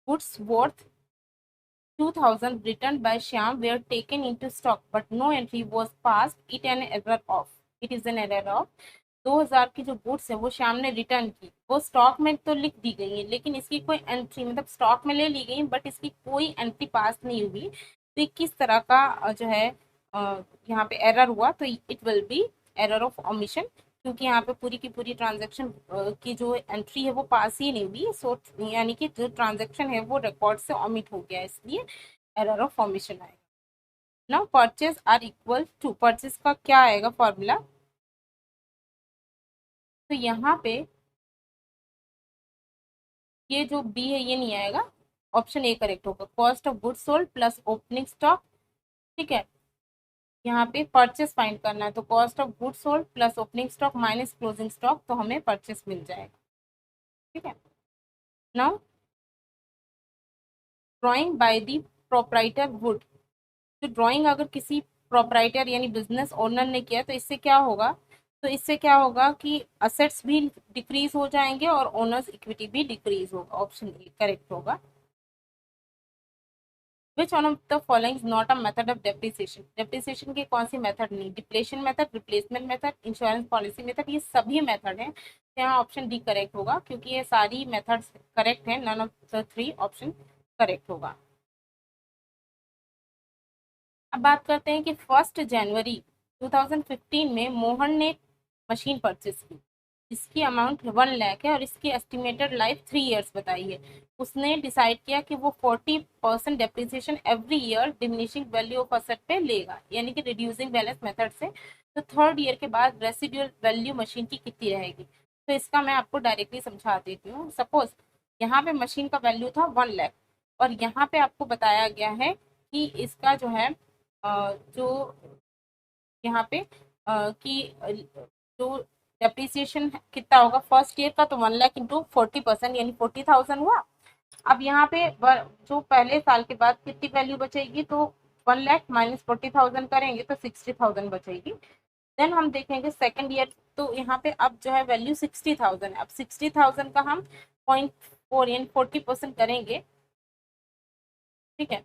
Goods worth 2000 written by Shyam were taken into stock but no entry was passed. It is an error of 2000 की जो गुड्स है वो श्याम ने रिटर्न की, वो स्टॉक में तो लिख दी गई है लेकिन इसकी कोई एंट्री मतलब स्टॉक में ले ली गई बट इसकी कोई एंट्री पास नहीं हुई। तो किस तरह का जो है यहाँ पे एरर हुआ, तो it will B error of omission, क्योंकि यहाँ पे पूरी की पूरी ट्रांजेक्शन की जो एंट्री है वो पास ही नहीं हुई। सो यानी कि जो ट्रांजेक्शन है वो रिकॉर्ड से ओमिट हो गया, इसलिए एरर ऑफ ओमिशन आएगा। Now purchase are equal to, purchase का क्या आएगा फॉर्मूला, तो यहाँ पे ये जो बी है ये नहीं आएगा, ऑप्शन ए करेक्ट होगा, cost of goods sold plus opening stock. ठीक है, यहाँ पे परचेस फाइंड करना है तो cost of goods sold plus opening stock minus closing stock, तो हमें परचेस मिल जाएगा। ठीक है, now drawing by the proprietor would, तो ड्राइंग अगर किसी प्रोप्राइटर यानी बिजनेस ओनर ने किया तो इससे क्या होगा, तो इससे क्या होगा कि असेट्स भी डिक्रीज हो जाएंगे और ओनर्स इक्विटी भी डिक्रीज होगा, ऑप्शन ए करेक्ट होगा। Which one of the following is not a method of depreciation? Depreciation की कौन सी मेथड नहीं, depletion method, replacement method, insurance policy method, ये सभी मेथड है। तो यहाँ ऑप्शन डी करेक्ट होगा क्योंकि ये सारी मेथड्स करेक्ट है, none of the three option correct होगा। अब बात करते हैं कि 1 जनवरी 2015 में मोहन ने मशीन परचेस की, इसकी अमाउंट 1 लाख है और इसकी एस्टिमेटेड लाइफ 3 ईयर्स बताई है। उसने डिसाइड किया कि वो 40% depreciation every year diminishing value of asset पे लेगा, यानी कि रिड्यूसिंग बैलेंस मेथड से। तो 3rd ईयर के बाद रेसिडुअल वैल्यू मशीन की कितनी रहेगी, तो इसका मैं आपको डायरेक्टली समझा देती हूँ। सपोज यहाँ पे मशीन का वैल्यू था 1 लाख और यहाँ पे आपको बताया गया है कि इसका जो है जो यहाँ पे कि जो डेप्रिसिएशन कितना होगा 1st ईयर का, तो 1 लाख इंटू 40% यानी 40,000 हुआ। अब यहाँ पे जो पहले साल के बाद कितनी वैल्यू बचेगी, तो 1 लाख माइनस 40,000 करेंगे तो 60,000 बचेगी। देन हम देखेंगे 2nd ईयर, तो यहाँ पे अब जो है वैल्यू 60,000 है। अब 60,000 का हम 0.4 यानी 40% करेंगे। ठीक है,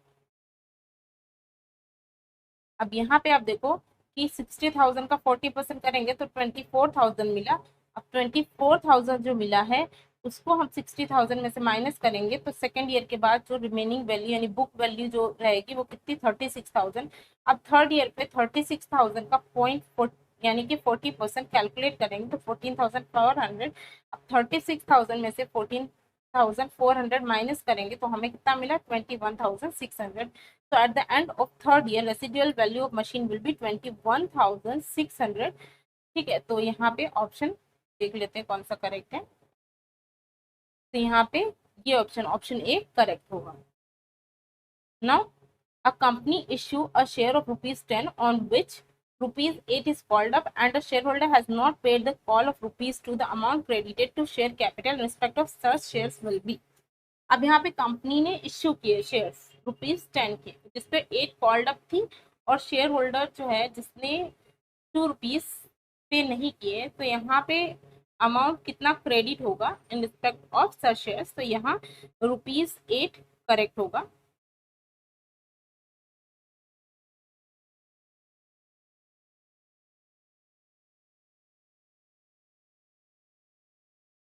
अब यहाँ पे आप देखो कि 60,000 का 40% करेंगे तो 24,000 मिला। अब 24,000 जो मिला है उसको हम 60,000 में से माइनस करेंगे तो 2nd ईयर के बाद जो रिमेनिंग वैल्यू यानी बुक वैल्यू जो रहेगी वो कितनी 36,000। अब 3rd ईयर पे 36,000 का पॉइंट यानी कि 40% कैलकुलेट करेंगे तो 14,400। अब 36,000 में से 14,400 माइनस करेंगे तो हमें कितना मिला 21,600। So at the end of 3rd year, residual value of machine will be 21,600। ठीक है, तो यहाँ पे ऑप्शन देख लेते हैं कौन सा करेक्ट है। तो यहाँ पे ये ऑप्शन ए करेक्ट होगा। Now a company issue a share of ₹10 on which ₹8 is called up and a shareholder has not paid the call of ₹2 to the amount credited to share capital in respect of such shares will be। अब यहाँ पे company ने issue किए shares ₹10 के, जिसपे 8 called up थी और share holder जो है जिसने ₹2 पे नहीं किए, तो यहाँ पे अमाउंट कितना क्रेडिट होगा in respect of such shares, तो यहाँ ₹8 करेक्ट होगा।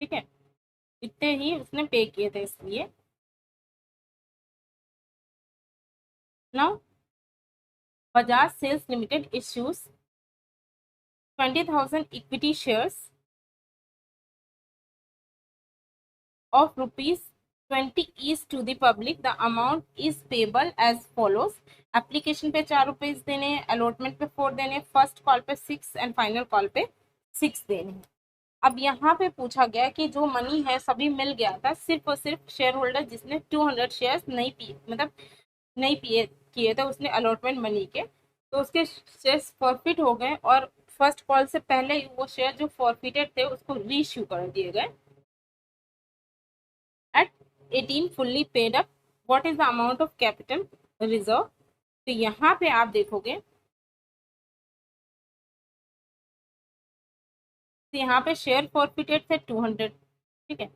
ठीक है, इतने ही उसने पे किए थे इसलिए। Now Bajaj sales limited issues 20,000 equity shares of ₹20 each to the public. The amount is payable as follows। Application पे ₹4 देने, अलॉटमेंट पे 4 देने, फर्स्ट कॉल पे 6 एंड फाइनल कॉल पे 6 देने। अब यहाँ पे पूछा गया कि जो मनी है सभी मिल गया था, सिर्फ और सिर्फ शेयर होल्डर जिसने 200 शेयर्स नहीं पिए मतलब नहीं पिए किए थे उसने अलॉटमेंट मनी के, तो उसके शेयर्स फॉरफिट हो गए और फर्स्ट कॉल से पहले ही वो शेयर जो फॉरफिटेड थे उसको रीइश्यू कर दिए गए। At 18 fully paid up, what is the amount of capital reserve? तो यहाँ पे आप देखोगे तो यहाँ पे शेयर फॉरफिटेड थे 200। ठीक है,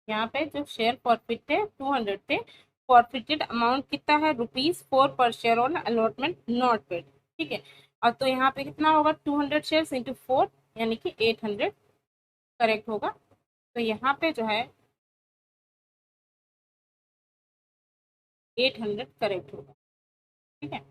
यहाँ पे जो शेयर फॉरफिट थे 200 थे, फॉरफिटेड अमाउंट कितना है ₹4 पर share on allotment not paid. ठीक है, और तो यहाँ पे कितना होगा 200 शेयर इंटू 4 यानी कि 800 करेक्ट होगा। तो यहाँ पे जो है 800 करेक्ट होगा। ठीक है,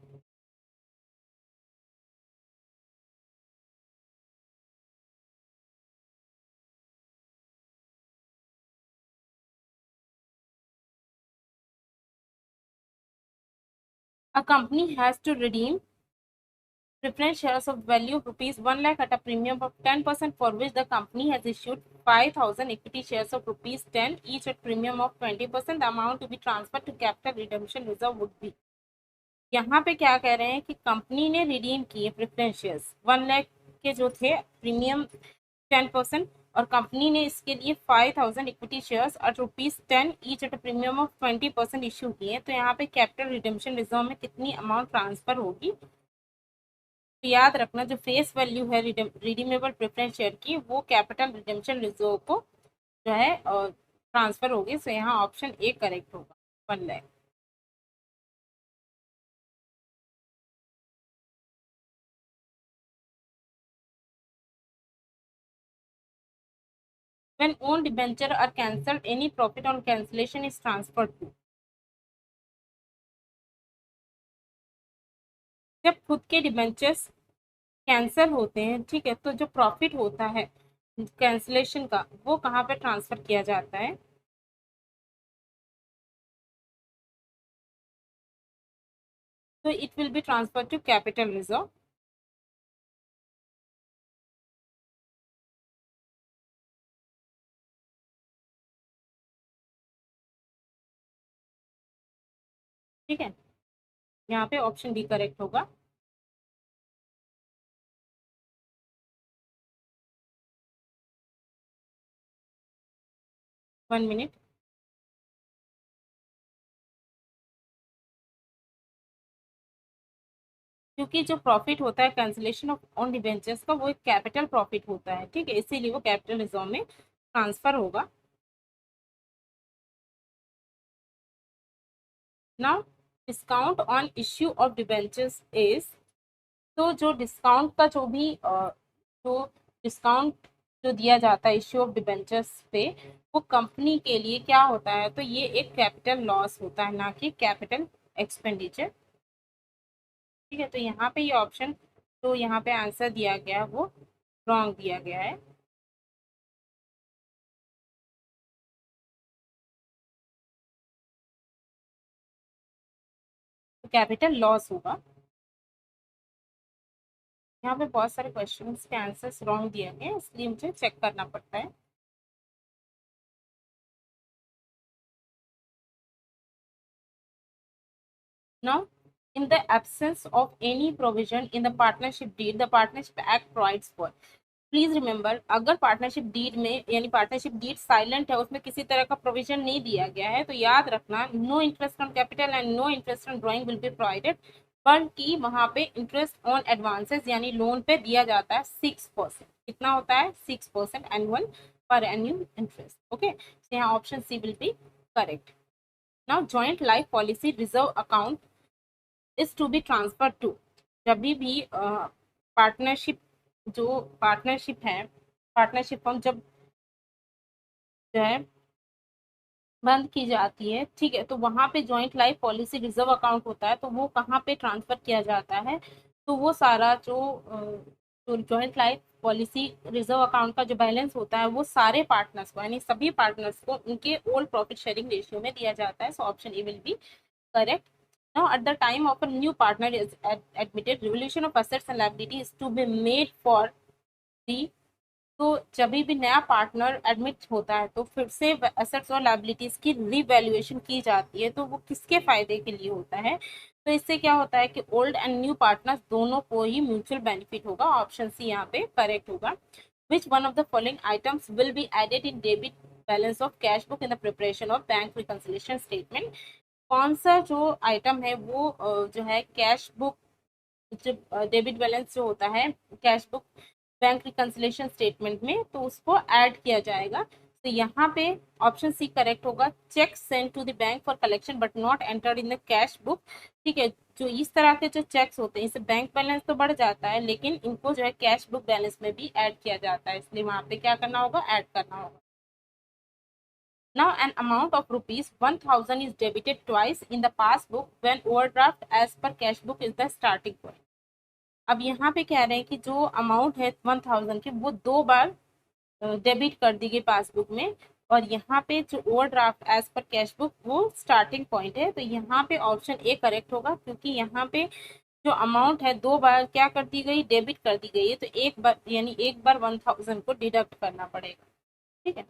a company has to redeem preference shares of value of rupees 1 lakh at a premium of 10% for which the company has issued 5,000 equity shares of rupees 10 each at premium of 20%. The amount to be transferred to capital redemption reserve would be। यहाँ पे क्या कह रहे हैं कि company ने redeem किए preference shares 1 lakh के जो थे प्रीमियम 10%, और कंपनी ने इसके लिए 5,000 इक्विटी शेयर्स और ₹10 each at premium of 20% issue किए। तो यहाँ पे कैपिटल रिडेम्पशन रिजर्व में कितनी अमाउंट ट्रांसफर होगी। तो याद रखना जो फेस वैल्यू है रिडीमेबल प्रेफरेंस शेयर की वो कैपिटल रिडेम्पशन रिजर्व को जो है ट्रांसफर होगी। सो यहाँ ऑप्शन ए करेक्ट होगा 1 lakh. When own debenture are cancelled, any profit on cancellation is transferred to। जब खुद के डिबेंचर्स कैंसिल होते हैं, ठीक है, तो जो प्रॉफिट होता है कैंसिलेशन का वो कहाँ पे ट्रांसफर किया जाता है। तो it will be transfer to capital reserve. ठीक है, यहाँ पे ऑप्शन बी करेक्ट होगा। 1 मिनट। क्योंकि जो प्रॉफिट होता है कैंसिलेशन ऑफ ऑन डिबेंचर्स का वो एक कैपिटल प्रॉफिट होता है, ठीक है, इसीलिए वो कैपिटल रिजर्व में ट्रांसफर होगा। Now discount on issue of debentures is. तो जो डिस्काउंट का जो भी जो डिस्काउंट जो दिया जाता है इश्यू ऑफ डिबेंचर्स पे, वो कंपनी के लिए क्या होता है, तो ये एक कैपिटल लॉस होता है ना कि कैपिटल एक्सपेंडिचर। ठीक है, तो यहाँ पे ये ऑप्शन तो यहाँ पे आंसर दिया गया है वो रॉन्ग दिया गया है। तो कैपिटल लॉस होगा। यहाँ पे बहुत सारे क्वेश्चंस के आंसर्स रॉन्ग दिए गए हैं, इसलिए मुझे चेक करना पड़ता है। Now, in the absence of any provision in the partnership deed, the Partnership Act provides for। Please remember, अगर पार्टनरशिप डीड में यानी पार्टनरशिप डीड साइलेंट है, उसमें किसी तरह का प्रोविजन नहीं दिया गया है, तो याद रखना no interest on capital and no interest on drawing will be provided. बल्कि वहां पे इंटरेस्ट ऑन एडवांसेस यानी लोन पे दिया जाता है 6%। कितना होता है 6% एनुअल पर एन्यूअल इंटरेस्ट। ओके, यहाँ option C will be correct. Now joint life policy reserve account is to be transfer to. जब भी पार्टनरशिप जो पार्टनरशिप है, पार्टनरशिप फर्म जब जो है बंद की जाती है, ठीक है, तो वहां पे joint life policy reserve account होता है, तो वो कहाँ पे ट्रांसफर किया जाता है। तो वो सारा जो joint life policy reserve account का जो बैलेंस होता है वो सारे पार्टनर्स को यानी सभी पार्टनर्स को उनके ओल्ड प्रॉफिट शेयरिंग रेशियो में दिया जाता है। So option A will B correct। Now, at the time of a new partner is admitted, revaluation of assets and liabilities is to be made for the। तो जब भी नया partner admit होता है तो फिर से एसेट्स और लाइबिलिटीज की रिवैल्यूएशन की जाती है, तो वो किसके फायदे के लिए होता है। तो इससे क्या होता है कि ओल्ड एंड न्यू पार्टनर्स दोनों को ही म्यूचुअल बेनिफिट होगा। ऑप्शन सी यहाँ पे करेक्ट होगा। Which one of the following items will be added in debit balance of cash book in the preparation of bank reconciliation statement. कौन सा जो आइटम है वो जो है कैश बुक जो डेबिट बैलेंस जो होता है cash book bank reconciliation statement में, तो उसको ऐड किया जाएगा। तो यहाँ पे ऑप्शन सी करेक्ट होगा, check send to the bank for collection but not entered in the cash book. ठीक है, जो इस तरह के जो चेक्स होते हैं इससे बैंक बैलेंस तो बढ़ जाता है, लेकिन इनको जो है कैश बुक बैलेंस में भी ऐड किया जाता है, इसलिए वहां पे क्या करना होगा, ऐड करना होगा। Now an amount of rupees 1000 is debited twice in the passbook when overdraft as per cash book is the starting point। अब यहाँ पे कह रहे हैं कि जो अमाउंट है 1000 की वो 2 बार डेबिट कर दी गई पासबुक में, और यहाँ पे जो overdraft as per cash book वो स्टार्टिंग पॉइंट है। तो यहाँ पे ऑप्शन ए करेक्ट होगा, क्योंकि यहाँ पे जो अमाउंट है 2 बार क्या कर दी गई, डेबिट कर दी गई है, तो एक बार यानी एक बार 1000 को डिडक्ट करना पड़ेगा। ठीक है,